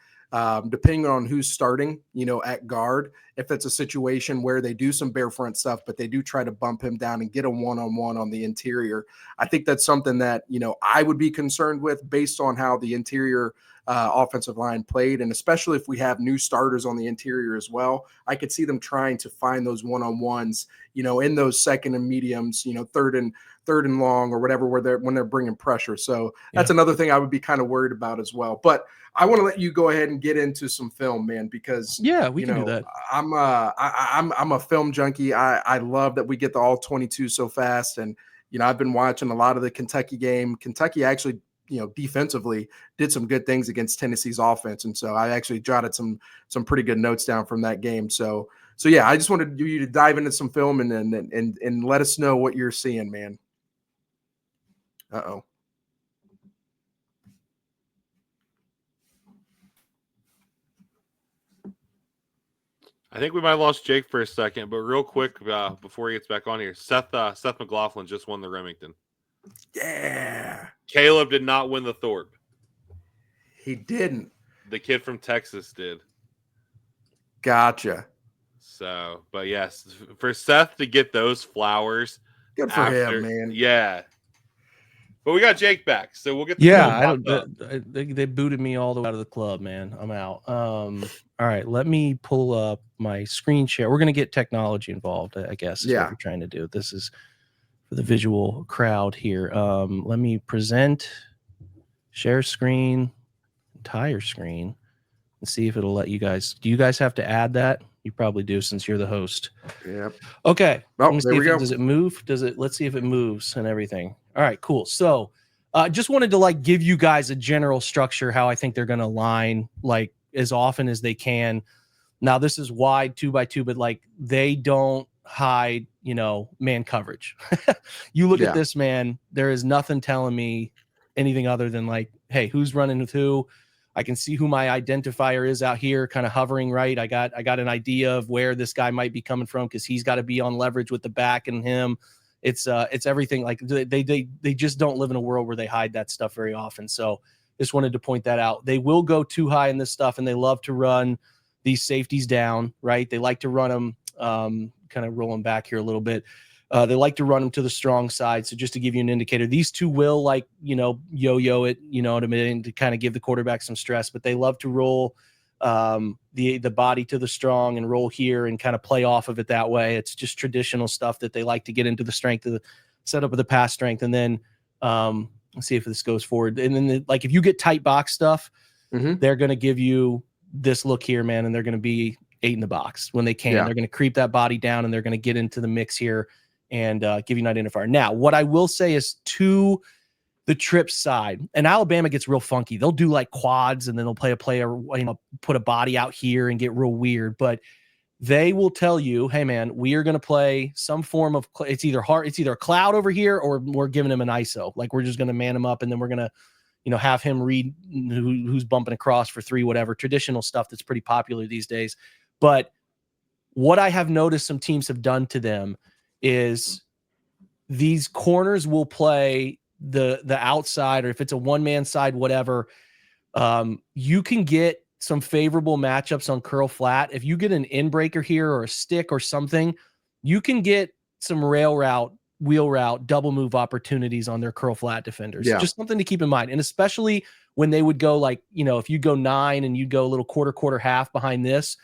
depending on who's starting, at guard. If it's a situation where they do some bear front stuff, but they do try to bump him down and get a one-on-one on the interior. I think that's something that, I would be concerned with based on how the interior offensive line played. And especially if we have new starters on the interior as well, I could see them trying to find those one-on-ones, in those second and mediums, third and long or whatever, when they're bringing pressure. So that's another thing I would be kind of worried about as well. But I want to let you go ahead and get into some film, man, because we can do that. I'm a film junkie. I love that we get the all 22 so fast. And, I've been watching a lot of the Kentucky game. Kentucky actually, defensively did some good things against Tennessee's offense. And so I actually jotted some pretty good notes down from that game. So yeah, I just wanted you to dive into some film and let us know what you're seeing, man. Uh-oh. I think we might have lost Jake for a second, but real quick before he gets back on here, Seth McLaughlin just won the Remington. Yeah. Caleb did not win the Thorpe. He didn't. The kid from Texas did. Gotcha. So, but yes, for Seth to get those flowers. Good for him, man. Yeah. But we got Jake back, so we'll get the they booted me all the way out of the club, man. I'm out. All right, let me pull up my screen share. We're gonna get technology involved, I guess. Is what we're trying to do. This is for the visual crowd here. Let me present, share screen, entire screen, and see if it'll let you guys. Do you guys have to add that? You probably do since you're the host. Yep. Okay. Oh, there we go. Does it move? Let's see if it moves and everything. All right, cool. So just wanted to give you guys a general structure, how I think they're going to line as often as they can. Now this is wide 2x2, but they don't hide, man coverage. You look at this, man, there is nothing telling me anything other than hey, who's running with who? I can see who my identifier is out here, kind of hovering right. I got an idea of where this guy might be coming from because he's got to be on leverage with the back and him. It's everything. They just don't live in a world where they hide that stuff very often. So just wanted to point that out. They will go too high in this stuff, and they love to run these safeties down, right? They like to run them, kind of rolling back here a little bit. They like to run them to the strong side. So just to give you an indicator, these two will yo-yo it, to kind of give the quarterback some stress, but they love to roll the body to the strong and roll here and kind of play off of it that way. It's just traditional stuff that they like to get into the strength of the setup of the pass strength. And then let's see if this goes forward. And then if you get tight box stuff, they're going to give you this look here, man. And they're going to be 8 in the box when they can. They're going to creep that body down and they're going to get into the mix here and give you an identifier. Now, what I will say is to the trip side, and Alabama gets real funky. They'll do quads and then they'll play a player, put a body out here and get real weird. But they will tell you, hey, man, we are going to play some form of, it's either a cloud over here or we're giving him an ISO. We're just going to man him up and then we're going to, have him read who's bumping across for 3, whatever, traditional stuff that's pretty popular these days. But what I have noticed some teams have done to them is these corners will play the outside, or if it's a one-man side, whatever, you can get some favorable matchups on curl flat. If you get an in breaker here or a stick or something, you can get some rail route, wheel route, double move opportunities on their curl flat defenders. Just something to keep in mind. And especially when they would go if you go 9 and you go a little quarter half behind this,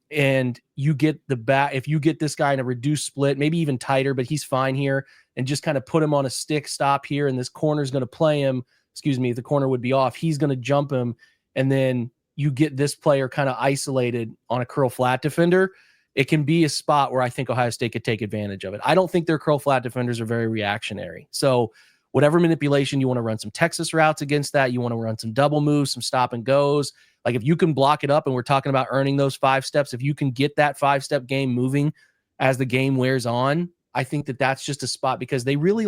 and you get the back, if you get this guy in a reduced split, maybe even tighter, but he's fine here, and just kind of put him on a stick stop here, and this corner is going to play him, if the corner would be off, he's going to jump him, and then you get this player kind of isolated on a curl flat defender. It can be a spot where I think Ohio State could take advantage of it. I don't think their curl flat defenders are very reactionary. So whatever manipulation, you want to run some Texas routes against that. You want to run some double moves, some stop and goes. If you can block it up, and we're talking about earning those 5 steps, if you can get that 5-step game moving as the game wears on, I think that's just a spot, because they really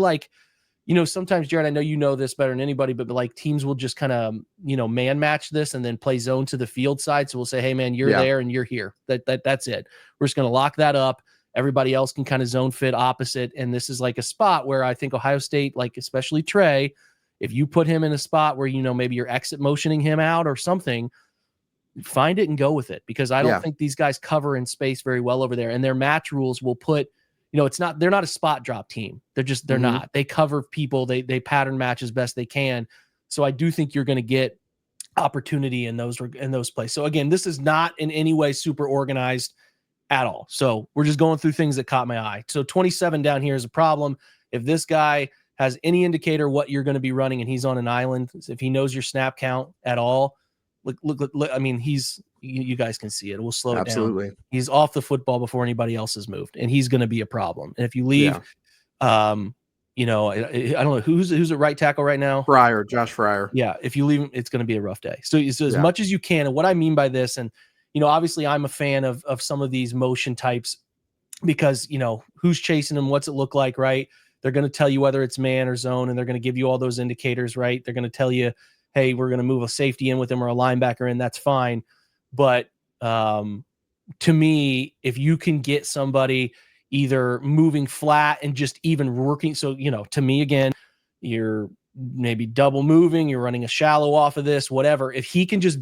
sometimes, Jared, I know you know this better than anybody, but teams will just kind of, man match this and then play zone to the field side. So we'll say, hey, man, you're there and you're here. That's it. We're just going to lock that up. Everybody else can kind of zone fit opposite. And this is a spot where I think Ohio State, especially Trey, if you put him in a spot where, maybe you're exit motioning him out or something, find it and go with it, because I don't think these guys cover in space very well over there. And their match rules will put, they're not a spot drop team. They're not. They cover people. They pattern match as best they can. So I do think you're going to get opportunity in those plays. So again, this is not in any way super organized at all. So we're just going through things that caught my ay. So 27 down here is a problem. If this guy has any indicator what you're going to be running and he's on an island, if he knows your snap count at all, look I mean, you guys can see it. We'll slow it down. He's off the football before anybody else has moved, and he's going to be a problem. And if you leave, you know, I don't know who's at right tackle right now. Josh Fryer. Yeah, if you leave him, it's going to be a rough day. So as much as you can, and what I mean by this, and you know, obviously I'm a fan of some of these motion types because, you know, who's chasing them, what's it look like, right? They're going to tell you whether it's man or zone, and they're going to give you all those indicators, right? They're going to tell you, hey, we're going to move a safety in with him or a linebacker in, that's fine. But to me, if you can get somebody either moving flat and just even working, so, you know, to me, again, you're maybe double moving, you're running a shallow off of this, whatever. If he can just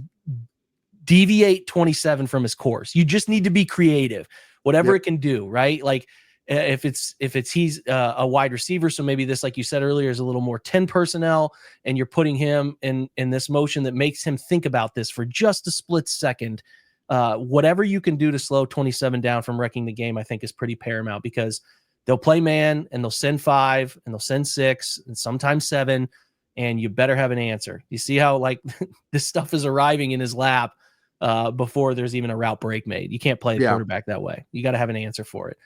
deviate 27 from his course, you just need to be creative, whatever it can do, right? Like if he's a wide receiver, so maybe this, like you said earlier, is a little more 10 personnel, and you're putting him in this motion that makes him think about this for just a split second. Whatever you can do to slow 27 down from wrecking the game, I think is pretty paramount, because they'll play man and they'll send 5 and they'll send 6 and sometimes 7, and you better have an answer. You see how like this stuff is arriving in his lap before there's even a route break made. You can't play the quarterback that way. You got to have an answer for it.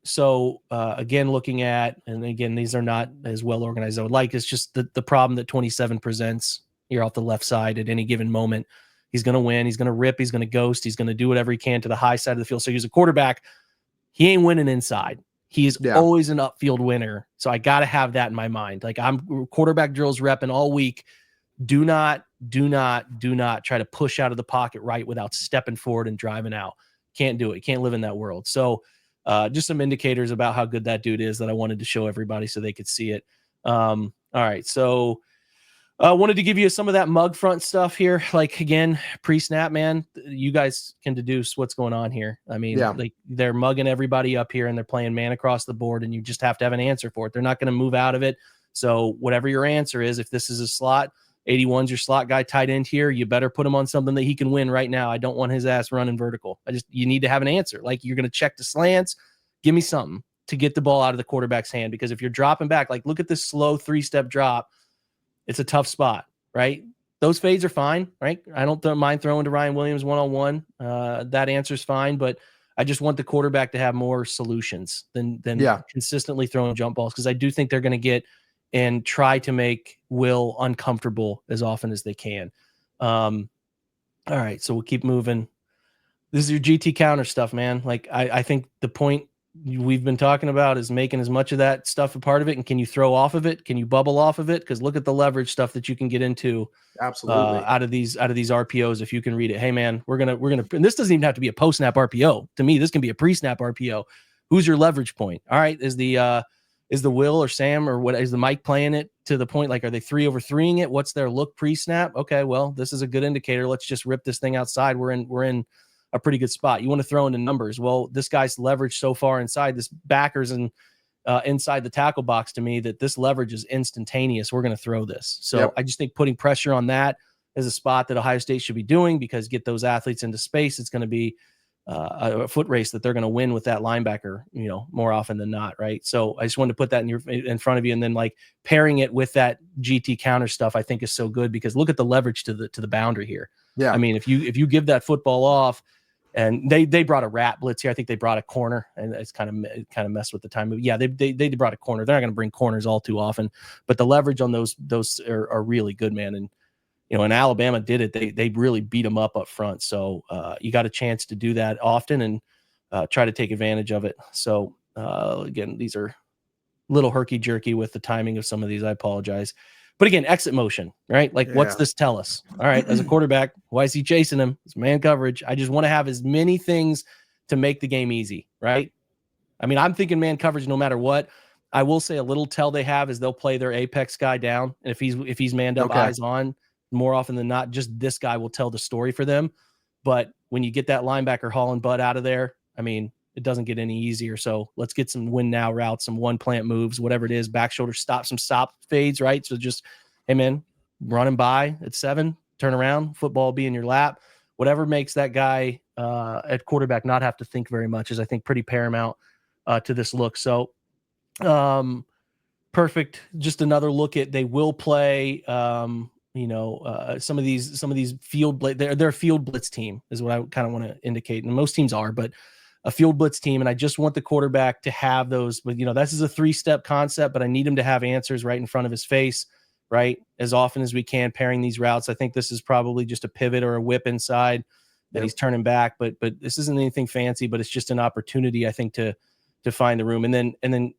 So again, looking at, and again, these are not as well organized as I would like. It's just the problem that 27 presents here off the left side at any given moment. He's going to win. He's going to rip. He's going to ghost. He's going to do whatever he can to the high side of the field. So he's a quarterback. He ain't winning inside. He's always an upfield winner. So I got to have that in my mind. Like, I'm quarterback drills repping all week. Do not try to push out of the pocket right without stepping forward and driving out. Can't do it. Can't live in that world. So just some indicators about how good that dude is that I wanted to show everybody so they could see it. All right. So I wanted to give you some of that mug front stuff here. Like, again, pre-snap, man, you guys can deduce what's going on here. I mean, like, they're mugging everybody up here and they're playing man across the board, and you just have to have an answer for it. They're not going to move out of it. So whatever your answer is, if this is a slot, 81's your slot guy, tight end here, you better put him on something that he can win right now. I don't want his ass running vertical. You need to have an answer. Like, you're going to check the slants. Give me something to get the ball out of the quarterback's hand, because if you're dropping back, like, look at this slow 3-step drop. It's a tough spot, right? Those fades are fine, right? I don't mind throwing to Ryan Williams one-on-one. That answer's fine, but I just want the quarterback to have more solutions than consistently throwing jump balls, because I do think they're going to get and try to make Will uncomfortable as often as they can. All right, so we'll keep moving. This is your GT counter stuff, man. Like, I think the point we've been talking about is making as much of that stuff a part of it. And can you throw off of it? Can you bubble off of it? Because look at the leverage stuff that you can get into out of these RPOs. If you can read it, hey man, we're gonna, and this doesn't even have to be a post snap RPO. To me, this can be a pre-snap RPO. Who's your leverage point? All right. Is the Will or Sam or what is the Mike playing it to the point? Like, are they 3-over-3ing it? What's their look pre-snap? Okay. Well, this is a good indicator. Let's just rip this thing outside. We're in a pretty good spot. You want to throw into numbers. Well, this guy's leverage so far inside, this backers and inside the tackle box, to me, that this leverage is instantaneous. We're going to throw this. So I just think putting pressure on that is a spot that Ohio State should be doing, because get those athletes into space. It's going to be a foot race that they're going to win with that linebacker, you know, more often than not. Right. So I just wanted to put that in front of you. And then, like, pairing it with that GT counter stuff, I think is so good, because look at the leverage to the boundary here. Yeah. I mean, if you give that football off, and they brought a rat blitz here. I think they brought a corner, and it's kind of messed with the time. But yeah, they brought a corner. They're not going to bring corners all too often, but the leverage on those are really good, man. And you know, and Alabama did it. They really beat them up front. So you got a chance to do that often and try to take advantage of it. So again, these are a little herky jerky with the timing of some of these. I apologize. But again, exit motion, right? Like, what's this tell us? All right, as a quarterback, why is he chasing him? It's man coverage. I just want to have as many things to make the game easy, right? I mean, I'm thinking man coverage no matter what. I will say a little tell they have is they'll play their apex guy down. And if he's manned up, eyes on, more often than not, just this guy will tell the story for them. But when you get that linebacker hauling butt out of there, I mean, it doesn't get any easier. So let's get some win now routes, some one plant moves, whatever it is, back shoulder stop, some stop fades, right? So just, hey man, running by at 7, turn around, football be in your lap, whatever makes that guy at quarterback not have to think very much is, I think, pretty paramount to this look. So perfect. Just another look at, they will play, some of these field blitz, they're a field blitz team is what I kind of want to indicate. And most teams are, but a field blitz team. And I just want the quarterback to have those, but this is a 3-step concept, but I need him to have answers right in front of his face, right? As often as we can, pairing these routes. I think this is probably just a pivot or a whip inside that he's turning back, but this isn't anything fancy, but it's just an opportunity, I think, to find the room. And then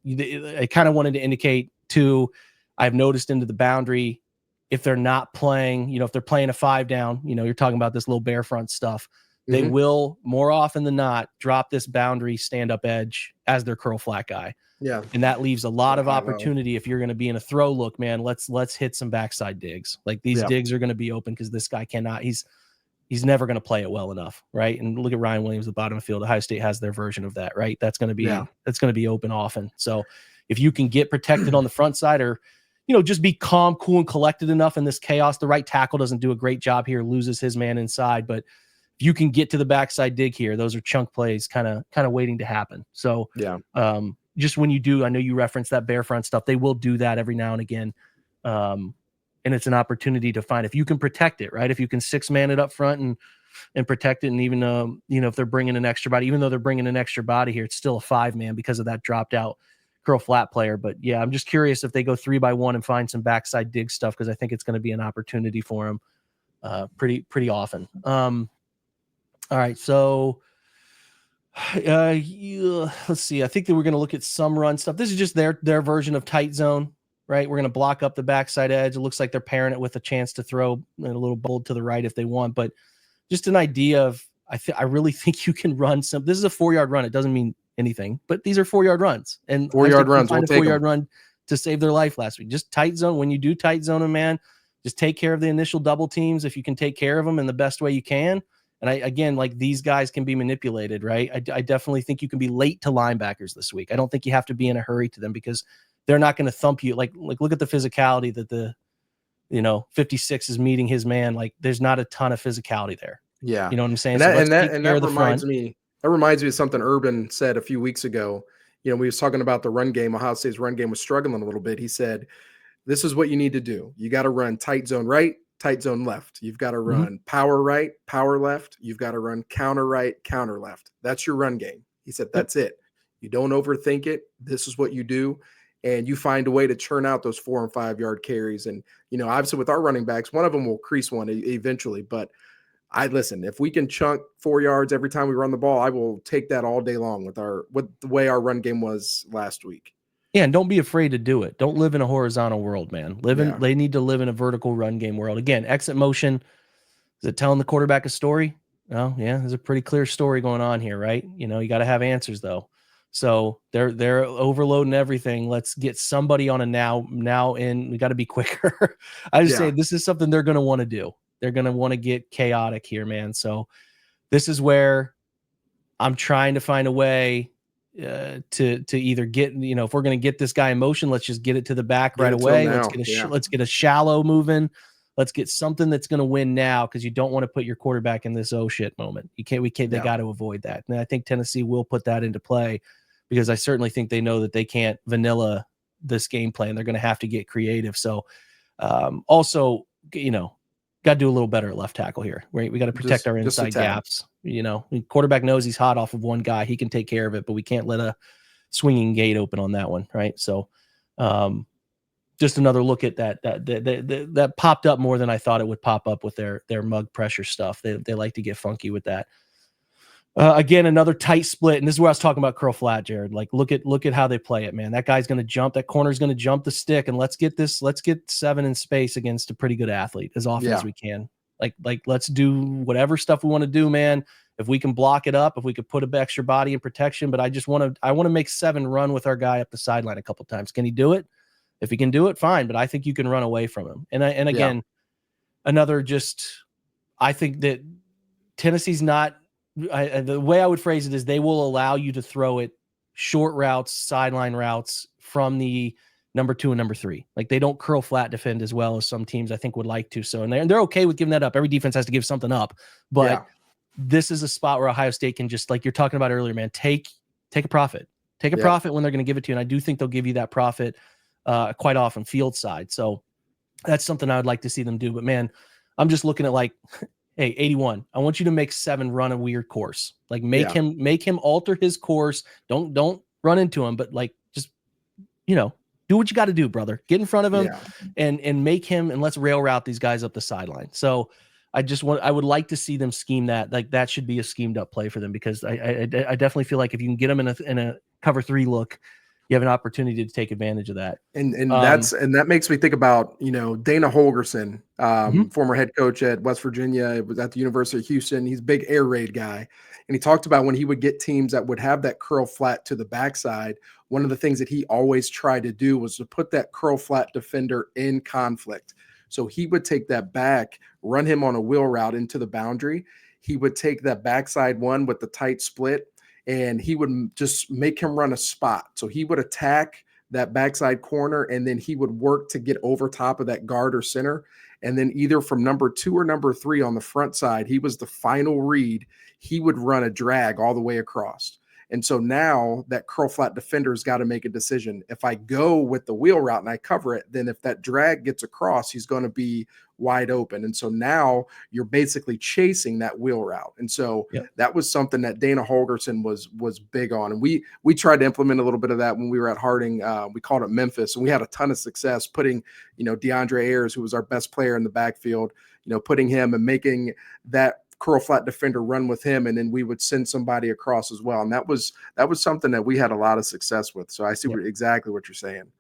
I kind of wanted to indicate too, I've noticed into the boundary, if they're not playing, if they're playing a 5 down, you're talking about this little bear front stuff, they will more often than not drop this boundary stand-up edge as their curl flat guy. Yeah. And that leaves a lot of opportunity if you're going to be in a throw look, man. Let's hit some backside digs. Like these digs are going to be open because this guy cannot, he's never going to play it well enough, right? And look at Ryan Williams, the bottom of the field. Ohio State has their version of that, right? That's going to be open often. So if you can get protected on the front side, or just be calm, cool, and collected enough in this chaos. The right tackle doesn't do a great job here, loses his man inside, but if you can get to the backside dig here, those are chunk plays kind of waiting to happen. So just when you do, I know you referenced that bear front stuff, they will do that every now and again. And it's an opportunity to find, if you can protect it, right? If you can 6-man it up front and protect it. And even, if they're bringing an extra body, even though they're bringing an extra body here, it's still a 5-man because of that dropped out curl flat player. But yeah, I'm just curious if they go 3-by-1 and find some backside dig stuff, because I think it's going to be an opportunity for them pretty often. All right, so let's see. I think that we're going to look at some run stuff. This is just their version of tight zone, right? We're going to block up the backside edge. It looks like they're pairing it with a chance to throw a little bold to the right if they want, but just an idea of, I really think you can run some. This is a 4-yard run. It doesn't mean anything, but these are 4-yard runs, and 4-yard runs. We'll take a 4-yard run to save their life last week. Just tight zone. When you do tight zone a man, just take care of the initial double teams if you can take care of them in the best way you can. And like these guys can be manipulated, right? I definitely think you can be late to linebackers this week. I don't think you have to be in a hurry to them, because they're not going to thump you. Like look at the physicality that the 56 is meeting his man. Like there's not a ton of physicality there. Yeah. You know what I'm saying? And that reminds me of something Urban said a few weeks ago. We was talking about the run game. Ohio State's run game was struggling a little bit. He said, this is what you need to do. You got to run tight zone right, tight zone left. You've got to run power right, power left. You've got to run counter right, counter left. That's your run game. He said, that's it. You don't overthink it. This is what you do. And you find a way to churn out those 4 and 5 yard carries. And, obviously with our running backs, one of them will crease one eventually, but if we can chunk 4 yards every time we run the ball, I will take that all day long with the way our run game was last week. Yeah, and don't be afraid to do it. Don't live in a horizontal world, man. They need to live in a vertical run game world. Again, exit motion. Is it telling the quarterback a story? Oh, yeah, there's a pretty clear story going on here, right? You got to have answers though. So they're overloading everything. Let's get somebody on a now in. We got to be quicker. I just say this is something they're going to want to do. They're going to want to get chaotic here, man. So this is where I'm trying to find a way to either get, if we're going to get this guy in motion, let's just get it to the back right away. Let's get a shallow moving. Let's get something that's going to win now, because you don't want to put your quarterback in this oh shit moment. They got to avoid that. And I think Tennessee will put that into play, because I certainly think they know that they can't vanilla this game plan. They're going to have to get creative. So also, got to do a little better at left tackle here. Right? We got to protect our inside gaps. Quarterback knows he's hot off of one guy. He can take care of it, but we can't let a swinging gate open on that one. Right. So just another look at that popped up more than I thought it would pop up with their mug pressure stuff. They like to get funky with that. Again, another tight split. And this is where I was talking about curl flat, Jared. Like, look at how they play it, man. That guy's going to jump. That corner's going to jump the stick. And let's get 7 in space against a pretty good athlete as often as we can. Like let's do whatever stuff we want to do, man. If we can block it up, if we could put an extra body in protection, but I want to make 7 run with our guy up the sideline a couple times. Can he do it? If he can do it, fine. But I think you can run away from him. And again, I think that Tennessee's not. The way I would phrase it is they will allow you to throw it short routes, sideline routes from the number 2 and number 3. Like they don't curl flat defend as well as some teams I think would like to. So, and they're okay with giving that up. Every defense has to give something up, but this is a spot where Ohio State can just, like you're talking about earlier, man, take a profit, profit when they're going to give it to you. And I do think they'll give you that profit quite often field side. So that's something I would like to see them do. But man, I'm just looking at like, hey, 81, I want you to make 7 run a weird course. Like make him alter his course. Don't run into him, but like, just, do what you got to do, brother. Get in front of him and make him, and let's rail route these guys up the sideline. So I would like to see them scheme that. Like that should be a schemed up play for them, because I definitely feel like if you can get them in a cover 3 look, you have an opportunity to take advantage of that. And that makes me think about, Dana Holgerson, former head coach at West Virginia, was at the University of Houston. He's a big air raid guy. And he talked about when he would get teams that would have that curl flat to the backside, one of the things that he always tried to do was to put that curl flat defender in conflict. So he would take that back, run him on a wheel route into the boundary. He would take that backside one with the tight split, and he would just make him run a spot. So he would attack that backside corner, and then he would work to get over top of that guard or center. And then either from number 2 or number 3 on the front side, he was the final read. He would run a drag all the way across. And so now that curl flat defender's got to make a decision. If I go with the wheel route and I cover it, then if that drag gets across, he's going to be wide open. And so now you're basically chasing that wheel route. And so that was something that Dana Holgerson was big on. And we tried to implement a little bit of that when we were at Harding. We called it Memphis, and we had a ton of success putting, DeAndre Ayers, who was our best player in the backfield, putting him and making that curl flat defender run with him, and then we would send somebody across as well. And that was something that we had a lot of success with. So I see exactly what you're saying.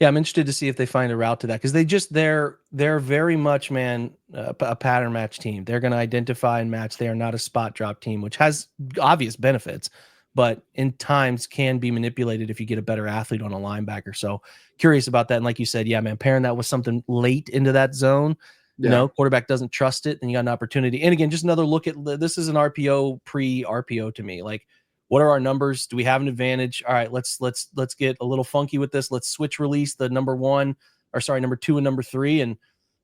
Yeah, I'm interested to see if they find a route to that, because they're very much, man, a pattern match team. They're going to identify and match. They are not a spot drop team, which has obvious benefits, but in times can be manipulated if you get a better athlete on a linebacker. So curious about that. And like you said, yeah, man, pairing that with something late into that zone, quarterback doesn't trust it, then you got an opportunity. And again, just another look at this is an RPO pre-RPO to me. Like, what are our numbers? Do we have an advantage? All right, let's get a little funky with this. Let's switch release the number 2 and number 3 and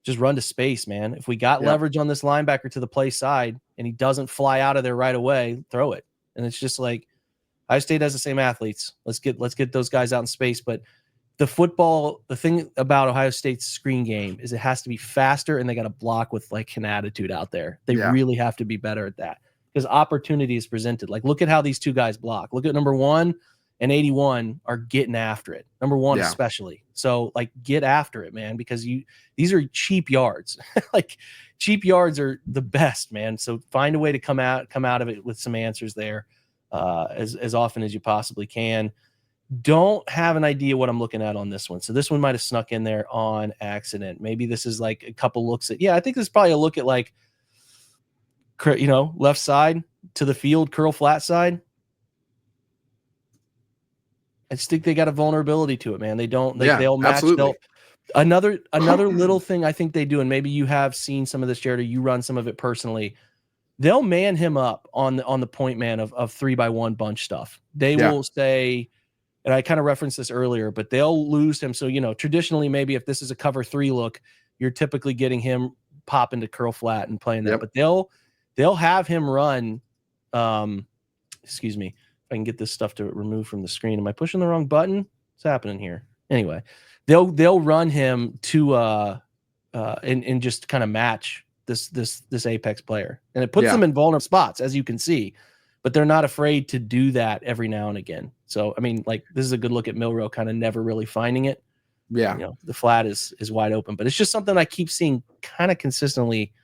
just run to space, man. If we got leverage on this linebacker to the play side and he doesn't fly out of there right away, throw it. And it's just like Ohio State has the same athletes. Let's get those guys out in space. But the thing about Ohio State's screen game is it has to be faster, and they got to block with like an attitude out there. They really have to be better at that, because opportunity is presented. Like, look at how these 2 guys block. Look at number 1 and 81 are getting after it. Number 1 especially. So like, get after it, man, because these are cheap yards. Like, cheap yards are the best, man. So find a way to come out of it with some answers there as often as you possibly can. Don't have an idea what I'm looking at on this one. So this one might have snuck in there on accident. Maybe this is like a couple looks at, I think this is probably a look at like, left side to the field, curl flat side. I just think they got a vulnerability to it, man. They'll match. Another little thing I think they do, and maybe you have seen some of this, Jared, or you run some of it personally. They'll man him up on the point man of 3x1 bunch stuff. They will say, and I kind of referenced this earlier, but they'll lose him. So, traditionally, maybe if this is a cover 3 look, you're typically getting him pop into curl flat and playing that. But they'll have him run. Excuse me, if I can get this stuff to remove from the screen. Am I pushing the wrong button? What's happening here? Anyway, they'll run him to and just kind of match this apex player, and it puts them in vulnerable spots, as you can see. But they're not afraid to do that every now and again. So, I mean, like, this is a good look at Milroe kind of never really finding it. Yeah. The flat is wide open, but it's just something I keep seeing kind of consistently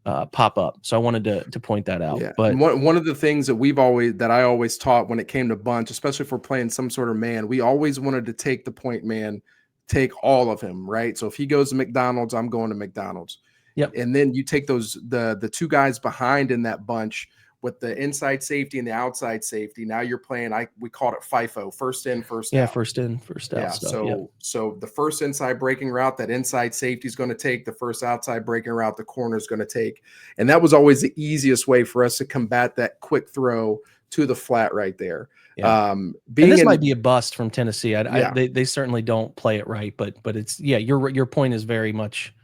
pop up. So I wanted to point that out. Yeah. But one of the things that I always taught when it came to bunch, especially if we're playing some sort of man, we always wanted to take the point man, take all of him, right? So if he goes to McDonald's, I'm going to McDonald's. Yep. And then you take the 2 guys behind in that bunch. with the inside safety and the outside safety. Now you're playing, we called it FIFO, first in, first out. First in, first out. Yeah. Stuff. So the first inside breaking route that inside safety is going to take, the first outside breaking route the corner is going to take. And that was always the easiest way for us to combat that quick throw to the flat right there. Yeah. And this might be a bust from Tennessee. They certainly don't play it right, but it's, your point is very much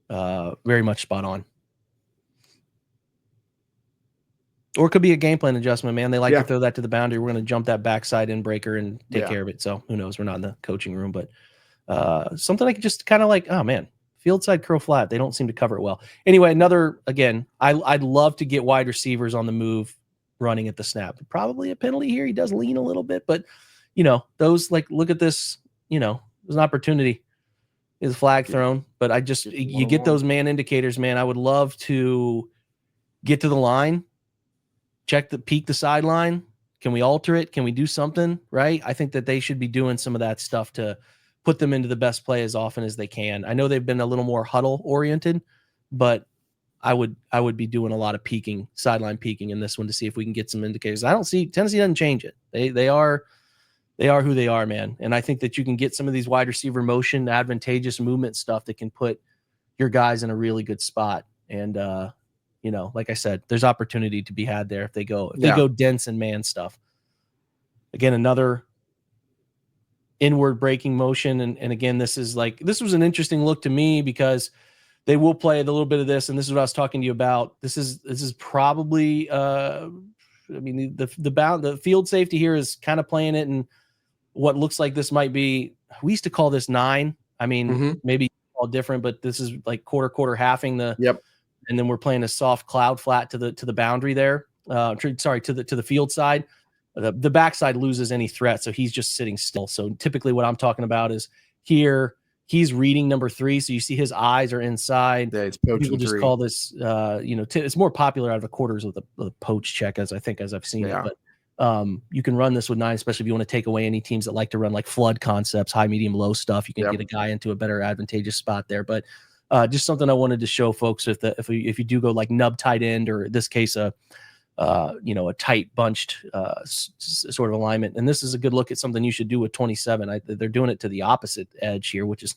spot on. Or it could be a game plan adjustment, man. They like to throw that to the boundary. We're going to jump that backside in breaker and take care of it. So who knows? We're not in the coaching room, but something like just kind of like, oh man, field side curl flat. They don't seem to cover it well. Anyway, I'd love to get wide receivers on the move running at the snap. Probably a penalty here. He does lean a little bit, but those, like, look at this, there's an opportunity. Is flag thrown, but you get those man indicators, man. I would love to get to the line, peek the sideline. Can we alter it? Can we do something? Right. I think that they should be doing some of that stuff to put them into the best play as often as they can. I know they've been a little more huddle oriented, but I would be doing a lot of peeking, sideline peeking in this one to see if we can get some indicators. I don't see Tennessee doesn't change it. They are who they are, man. And I think that you can get some of these wide receiver motion, advantageous movement stuff that can put your guys in a really good spot. And, like I said, there's opportunity to be had there if they go dense and man stuff. Again, another inward breaking motion. And again, this was an interesting look to me because they will play a little bit of this. And this is what I was talking to you about. This is probably, the field safety here is kind of playing it in what looks like this might be. We used to call this 9. I mean, maybe all different, but this is like quarter halving and then we're playing a soft cloud flat to the boundary there. To the field side. The backside loses any threat, so he's just sitting still. So typically what I'm talking about is here he's reading number 3, so you see his eyes are inside. Yeah, it's poaching. People just call this it's more popular out of the quarters with a poach check as I've seen it. But you can run this with 9, especially if you want to take away any teams that like to run like flood concepts, high, medium, low stuff. You can get a guy into a better advantageous spot there. But just something I wanted to show folks if you do go like nub tight end, or in this case a tight bunched sort of alignment. And this is a good look at something you should do with 27. They're doing it to the opposite edge here, which is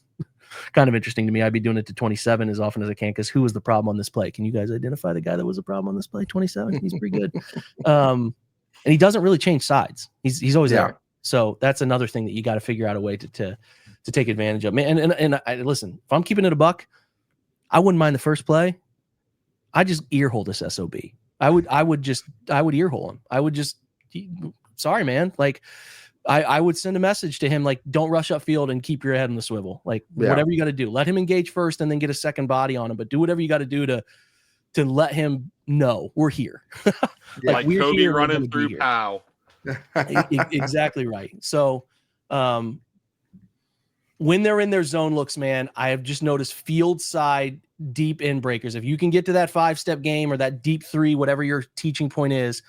kind of interesting to me. I'd be doing it to 27 as often as I can, because who was the problem on this play? Can you guys identify the guy that was the problem on this play? 27. He's pretty good. And he doesn't really change sides. He's always there. So that's another thing that you got to figure out a way to take advantage of. Man, and I listen, if I'm keeping it a buck, I wouldn't mind the first play. I just ear hole this SOB. I would ear hole him. I would just, sorry, man. Like I would send a message to him, like, don't rush upfield and keep your head on the swivel. Like whatever you got to do, let him engage first and then get a second body on him, but do whatever you got to do to let him know we're here. like we're Kobe here, running through Powell. Exactly right. So, when they're in their zone looks, man, I have just noticed field side deep in breakers. If you can get to that 5-step game or that deep 3, whatever your teaching point is,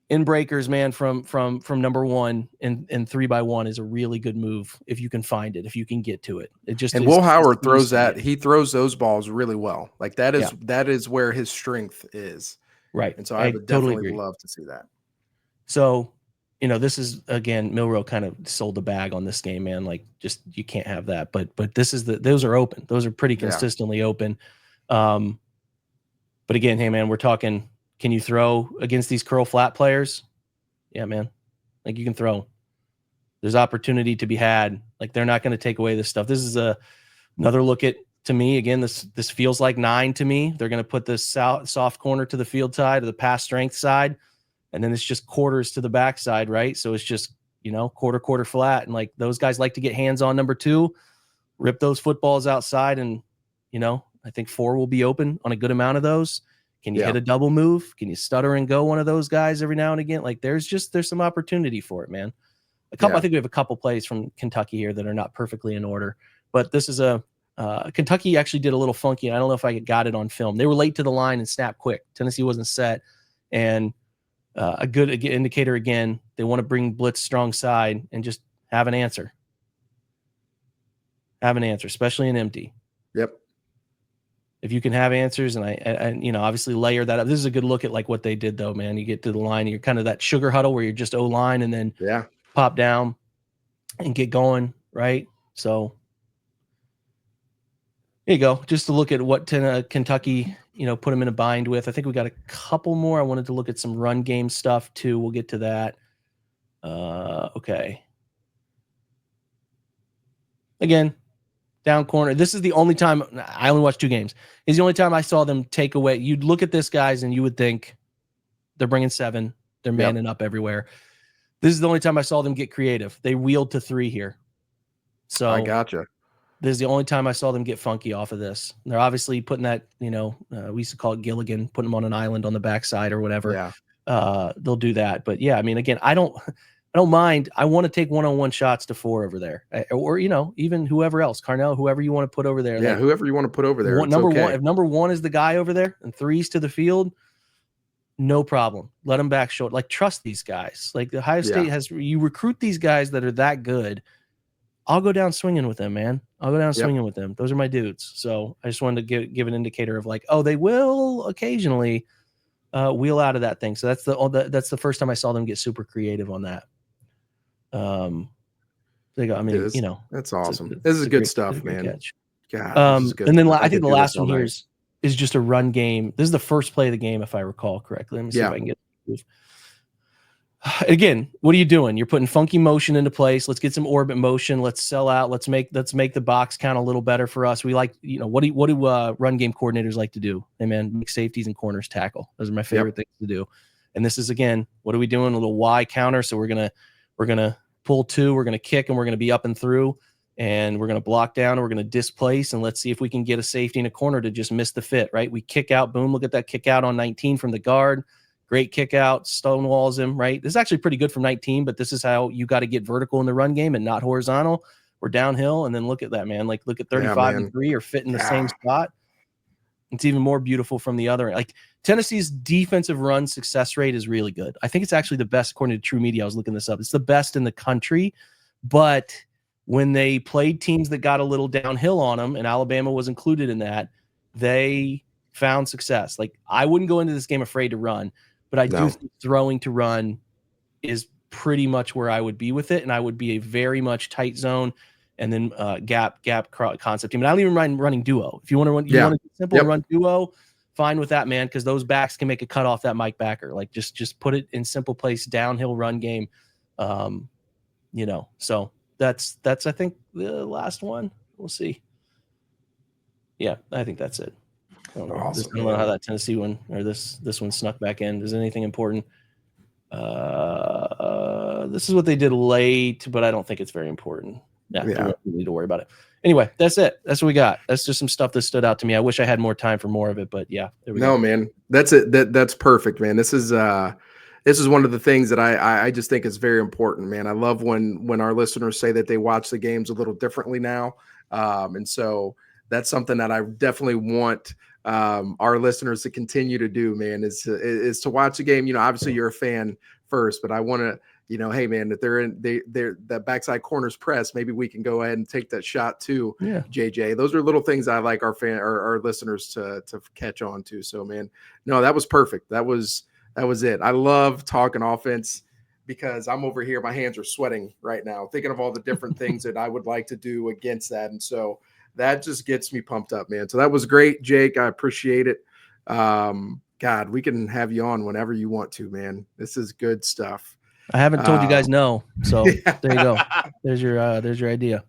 in breakers, man, from number 1 and 3x1 is a really good move if you can find it, if you can get to it. Will Howard throws that. He throws those balls really well. Like that is where his strength is. Right. And so I would definitely love to see that. So, this is, again, Milroe kind of sold the bag on this game, man. Like, just, you can't have that. But this is those are open. Those are pretty consistently open. But again, hey, man, we're talking, can you throw against these curl flat players? Yeah, man. Like, you can throw. There's opportunity to be had. Like, they're not going to take away this stuff. This is another look at, to me, again, this feels like 9 to me. They're going to put this soft corner to the field side, or the pass strength side. And then it's just quarters to the backside, right? So it's just, quarter flat. And like, those guys like to get hands on number 2, rip those footballs outside. And, I think 4 will be open on a good amount of those. Can you hit a double move? Can you stutter and go one of those guys every now and again? Like, there's some opportunity for it, man. I think we have a couple plays from Kentucky here that are not perfectly in order, but this is Kentucky actually did a little funky. And I don't know if I got it on film. They were late to the line and snapped quick. Tennessee wasn't set. And a good indicator, again, they want to bring blitz strong side and just have an answer. Have an answer, especially in empty. Yep. If you can have answers, and you know, obviously layer that up. This is a good look at like what they did though, man. You get to the line, you're kind of that sugar huddle where you're just O-line and then pop down and get going, right? So there you go. Just to look at what Kentucky, you know, put them in a bind with. I think we got a couple more. I wanted to look at some run game stuff too. We'll get to that. Okay. Again, down corner. This is the only time I only watched 2 games. It's the only time I saw them take away. You'd look at this guys and you would think they're bringing 7. They're manning up everywhere. This is the only time I saw them get creative. They wheeled to 3 here. So I gotcha. This is the only time I saw them get funky off of this. They're obviously putting that, you know, we used to call it Gilligan, putting them on an island on the backside or whatever. Yeah. They'll do that. But yeah, I mean, again, I don't mind. I want to take one-on-one shots to 4 over there, or you know, even whoever else, Carnell, whoever you want to put over there. Yeah, like, whoever you want to put over there. Number 1, if number 1 is the guy over there and 3's to the field, no problem. Let them back short. Like, trust these guys. Like, the Ohio State has, you recruit these guys that are that good. I'll go down swinging with them, man. I'll go down swinging with them. Those are my dudes. So I just wanted to give an indicator of like, oh, they will occasionally wheel out of that thing. So that's the first time I saw them get super creative on that. They go. I mean, you know, that's awesome. This is good stuff, man. Catch. God, this is good. And then I think the last one here is just a run game. This is the first play of the game, if I recall correctly. Let me see if I can get it. Again, what are you doing? You're putting funky motion into place. Let's get some orbit motion. Let's sell out. Let's make the box count a little better for us. We like, you know, what do run game coordinators like to do? Hey man, make safeties and corners tackle. Those are my favorite things to do. And this is, again, what are we doing? A little Y counter. So we're gonna pull 2. We're gonna kick, and we're gonna be up and through, and we're gonna block down, and we're gonna displace, and let's see if we can get a safety in a corner to just miss the fit. Right? We kick out. Boom! Look at that kick out on 19 from the guard. Great kick out, stonewalls him, right? This is actually pretty good from 19, but this is how you got to get vertical in the run game and not horizontal. We're downhill, and then look at that, man. Like, look at 35 and 3 or fit in the same spot. It's even more beautiful from the other. Like, Tennessee's defensive run success rate is really good. I think it's actually the best, according to True Media. I was looking this up. It's the best in the country, but when they played teams that got a little downhill on them, and Alabama was included in that, they found success. Like, I wouldn't go into this game afraid to run, but I do think throwing to run is pretty much where I would be with it, and I would be a very much tight zone and then gap concept team. And I don't even mind running duo. If you want to run, want to simple run duo, fine with that, man, because those backs can make a cut off that Mike backer. Like, just put it in simple place, downhill run game. You know, so that's I think the last one. We'll see. Yeah, I think that's it. I don't know. Awesome, I don't know how that Tennessee one or this one snuck back in. Is anything important? This is what they did late, but I don't think it's very important. Yeah. We don't need to worry about it. Anyway, that's it. That's what we got. That's just some stuff that stood out to me. I wish I had more time for more of it, but yeah. There we go. Man, that's it. That's perfect, man. This is one of the things that I just think is very important, man. I love when our listeners say that they watch the games a little differently now, and so that's something that I definitely want our listeners to continue to do, man, is to watch a game. You know, obviously you're a fan first, but I want to, you know, hey man, if they're that backside corners press, maybe we can go ahead and take that shot too. Yeah. JJ, those are little things I like our listeners to catch on to. So man, no, that was perfect. That was it. I love talking offense because I'm over here, my hands are sweating right now, thinking of all the different things that I would like to do against that. And so that just gets me pumped up, man. So that was great, Jake. I appreciate it. God, we can have you on whenever you want to, man. This is good stuff. I haven't told you guys no. So there you go. There's your idea.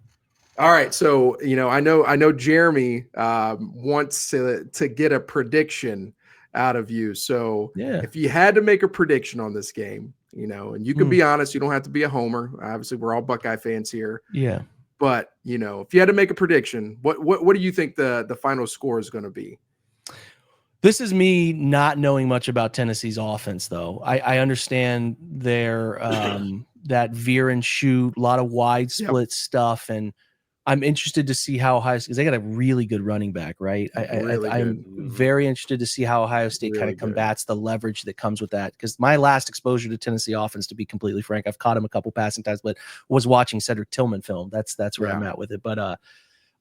All right. So, you know, I know Jeremy wants to get a prediction out of you. So if you had to make a prediction on this game, you know, and you can be honest, you don't have to be a homer. Obviously, we're all Buckeye fans here. Yeah. But, you know, if you had to make a prediction, what do you think the final score is going to be? This is me not knowing much about Tennessee's offense, though. I understand their that veer and shoot, a lot of wide split stuff, and I'm interested to see how Ohio State, because they got a really good running back, right? I'm very interested to see how Ohio State kind of combats the leverage that comes with that. Because my last exposure to Tennessee offense, to be completely frank, I've caught him a couple passing times, but was watching Cedric Tillman film. That's where I'm at with it. But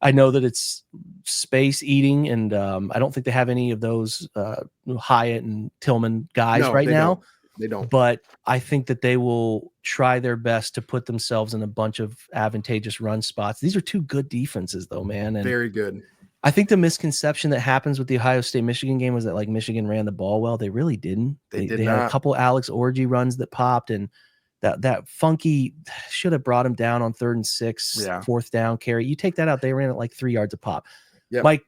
I know that it's space eating, and I don't think they have any of those Hyatt and Tillman guys No, right they now. don't. They don't. But I think that they will try their best to put themselves in a bunch of advantageous run spots. These are two good defenses, though, man. And Very good. I think the misconception that happens with the Ohio State-Michigan game was that like Michigan ran the ball well. They really didn't. They did had not. a couple Alex Orji runs that popped, and that funky should have brought him down on 3rd and 6, Yeah. 4th down carry. You take that out, they ran it like 3 yards a pop. Yep.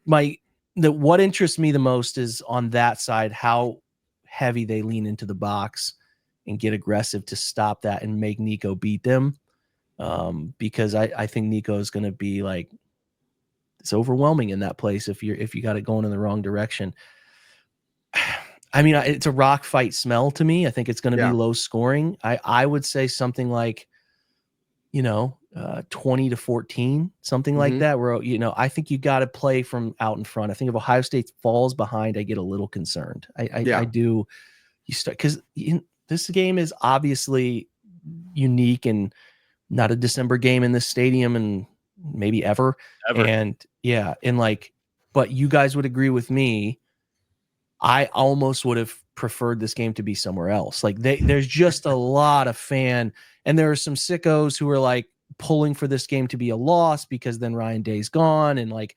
What interests me the most is on that side how heavy they lean into the box and get aggressive to stop that and make Nico beat them. Because I think Nico is going to be like, it's overwhelming in that place if you got it going in the wrong direction. I mean, it's a rock fight smell to me. I think it's going to be low scoring. I would say something like, 20-14, something like that, where, I think you got to play from out in front. I think if Ohio State falls behind, I get a little concerned. I do. You start, because this game is obviously unique and not a December game in this stadium and maybe ever. And but you guys would agree with me. I almost would have preferred this game to be somewhere else. Like there's just a lot of and there are some sickos who are like pulling for this game to be a loss because then Ryan Day's gone. And like,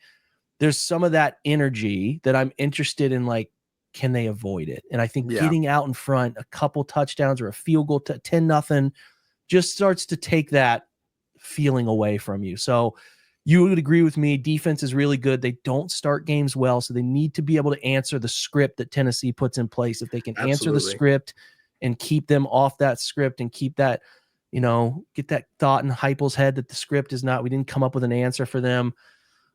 there's some of that energy that I'm interested in, like, can they avoid it? And I think getting out in front, a couple touchdowns or a field goal to 10-0 just starts to take that feeling away from you. So you would agree with me. Defense is really good. They don't start games well, so they need to be able to answer the script that Tennessee puts in place. If they can answer the script and keep them off that script and keep that, get that thought in Heupel's head that the script is not, we didn't come up with an answer for them.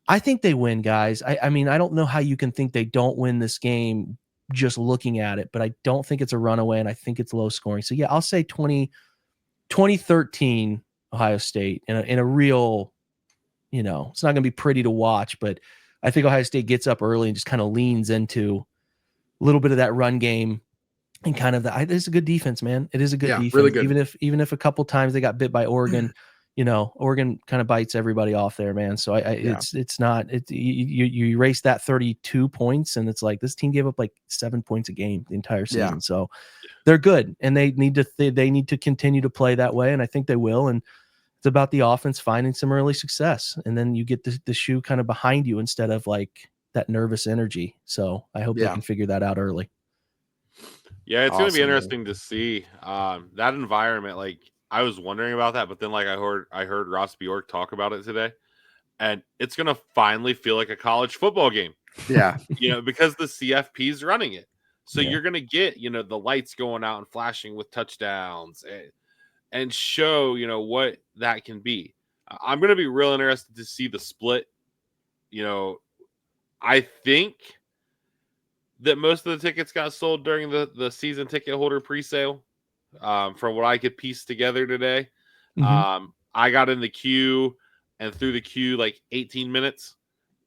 I think they win, guys. I mean, I don't know how you can think they don't win this game just looking at it, but I don't think it's a runaway, and I think it's low scoring. So, yeah, I'll say 2013 Ohio State in a real, it's not going to be pretty to watch, but I think Ohio State gets up early and just kind of leans into a little bit of that run game and kind of it's a good defense, man. It is a good defense. Really good. Even if a couple times they got bit by Oregon, Oregon kind of bites everybody off there, man. So it's not, you erase that 32 points and it's like this team gave up like 7 points a game the entire season. Yeah. So they're good and they need to continue to play that way. And I think they will. And it's about the offense finding some early success. And then you get the shoe kind of behind you instead of like that nervous energy. So I hope they can figure that out early. Yeah, it's going to be interesting to see that environment. Like, I was wondering about that, but then like I heard Ross Bjork talk about it today, and it's going to finally feel like a college football game. Yeah. Because the CFP's running it. So you're going to get, the lights going out and flashing with touchdowns and show, what that can be. I'm going to be real interested to see the split. I think that most of the tickets got sold during the season ticket holder presale. From what I could piece together today. I got in the queue and through the queue like 18 minutes.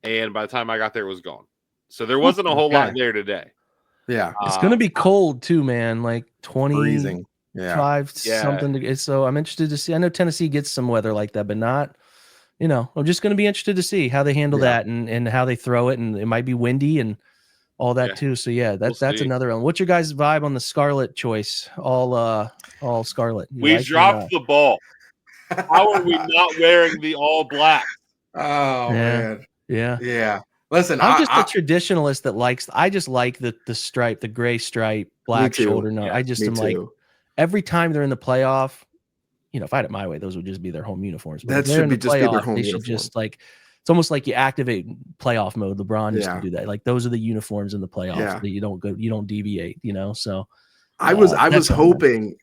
And by the time I got there, it was gone. So there wasn't a whole lot there today. Yeah. It's going to be cold too, man. Like 20, freezing. 5 something. So I'm interested to see. I know Tennessee gets some weather like that, but not, I'm just going to be interested to see how they handle that and how they throw it. And it might be windy and all that too. So that's another one. What's your guys' vibe on the Scarlet choice? All Scarlet. We dropped the ball. How are we not wearing the all black? Oh man. Yeah. Listen, I'm just a traditionalist that likes. I just like the stripe, the gray stripe, black shoulder note. I just am like, every time they're in the playoff, if I had it my way, those would just be their home uniforms. But that should be just be their home they uniform. Should just like. It's almost like you activate playoff mode. LeBron used to do that. Like those are the uniforms in the playoffs that you don't deviate, So I was hoping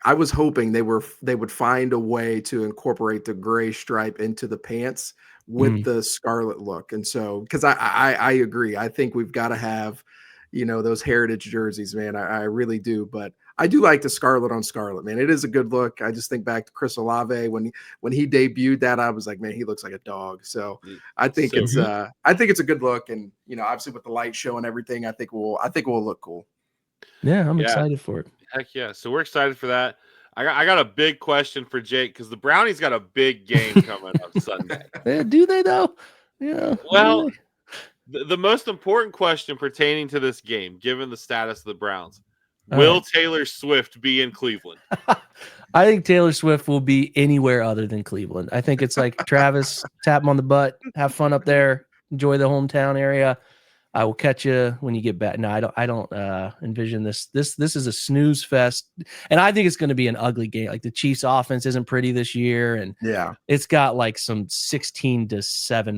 they would find a way to incorporate the gray stripe into the pants with the scarlet look. And so, because I agree, I think we've got to have, those heritage jerseys, man. I really do. But I do like the scarlet on scarlet, man. It is a good look. I just think back to Chris Olave when he debuted that. I was like, man, he looks like a dog. So I think it's a good look, and obviously with the light show and everything, I think it will look cool. Yeah, I'm excited for it. Heck yeah! So we're excited for that. I got a big question for Jake because the Brownies got a big game coming up Sunday. Yeah, do they though? Yeah. Well, the most important question pertaining to this game, given the status of the Browns, will Taylor Swift be in Cleveland? I think Taylor Swift will be anywhere other than Cleveland. I think it's like Travis, tap him on the butt, have fun up there, enjoy the hometown area. I will catch you when you get back. No, I don't envision this. This is a snooze fest, and I think it's going to be an ugly game. Like the Chiefs' offense isn't pretty this year, and it's got like some 16-7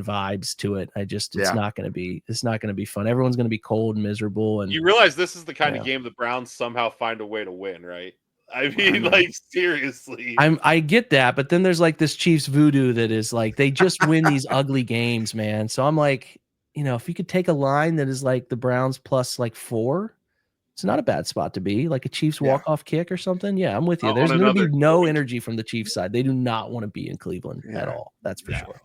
vibes to it. It's not going to be. It's not going to be fun. Everyone's going to be cold and miserable. And you realize this is the kind of game the Browns somehow find a way to win, right? I mean, like seriously. I get that, but then there's like this Chiefs voodoo that is like they just win these ugly games, man. So I'm like, if you could take a line that is like the Browns plus like 4, it's not a bad spot to be, like a Chiefs walk-off kick or something. Yeah, I'm with you. There's going to be no energy from the Chiefs side. They do not want to be in Cleveland at all. That's for sure.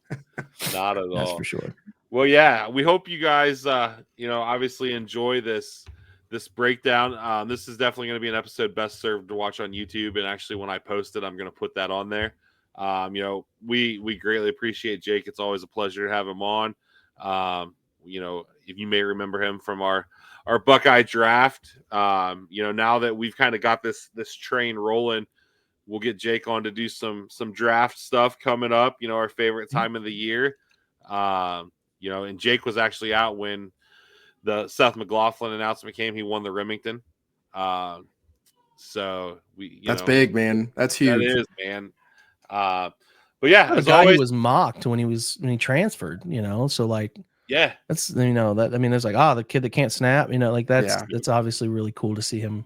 Not at all. That's for sure. Well, yeah, we hope you guys, obviously enjoy this breakdown. This is definitely going to be an episode best served to watch on YouTube. And actually, when I post it, I'm going to put that on there. We greatly appreciate Jake. It's always a pleasure to have him on. If you may remember him from our Buckeye draft, now that we've kind of got this train rolling, we'll get Jake on to do some draft stuff coming up, our favorite time of the year. And Jake was actually out when the Seth McLaughlin announcement came. He won the Remington. So that's big, man. That's huge. That is, man. But yeah, as always, he was mocked when he transferred, so like, yeah, that's, that, I mean, there's like, the kid that can't snap, like that's obviously really cool to see him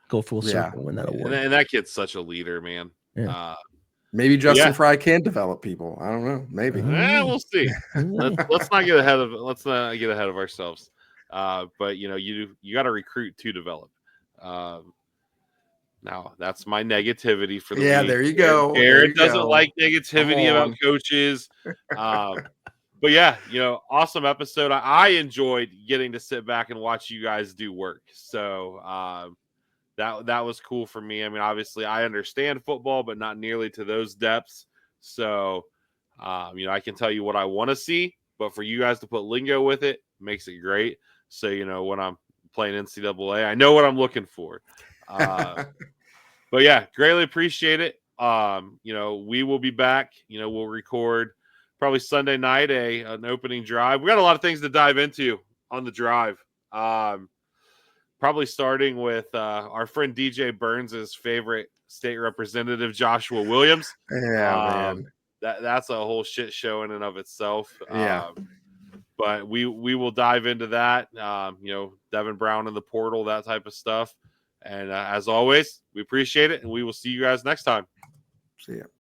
go full circle and win that award. And that kid's such a leader, man. Yeah. Maybe Justin Fry can develop people. I don't know. Maybe. We'll see. Let's not get ahead of ourselves. But you got to recruit to develop. Now that's my negativity for the week. There you go. Garrett doesn't like negativity about coaches. But yeah, awesome episode. I enjoyed getting to sit back and watch you guys do work. So that was cool for me. I mean, obviously I understand football, but not nearly to those depths. So I can tell you what I want to see, but for you guys to put lingo with it makes it great. So when I'm playing NCAA, I know what I'm looking for. But yeah, greatly appreciate it. We will be back. We'll record probably Sunday night an opening drive. We got a lot of things to dive into on the drive. Probably starting with our friend DJ Burns's favorite state representative, Joshua Williams. Yeah, man. That's a whole shit show in and of itself. Yeah. But we will dive into that. Devin Brown in the portal, that type of stuff. And as always, we appreciate it, and we will see you guys next time. See ya.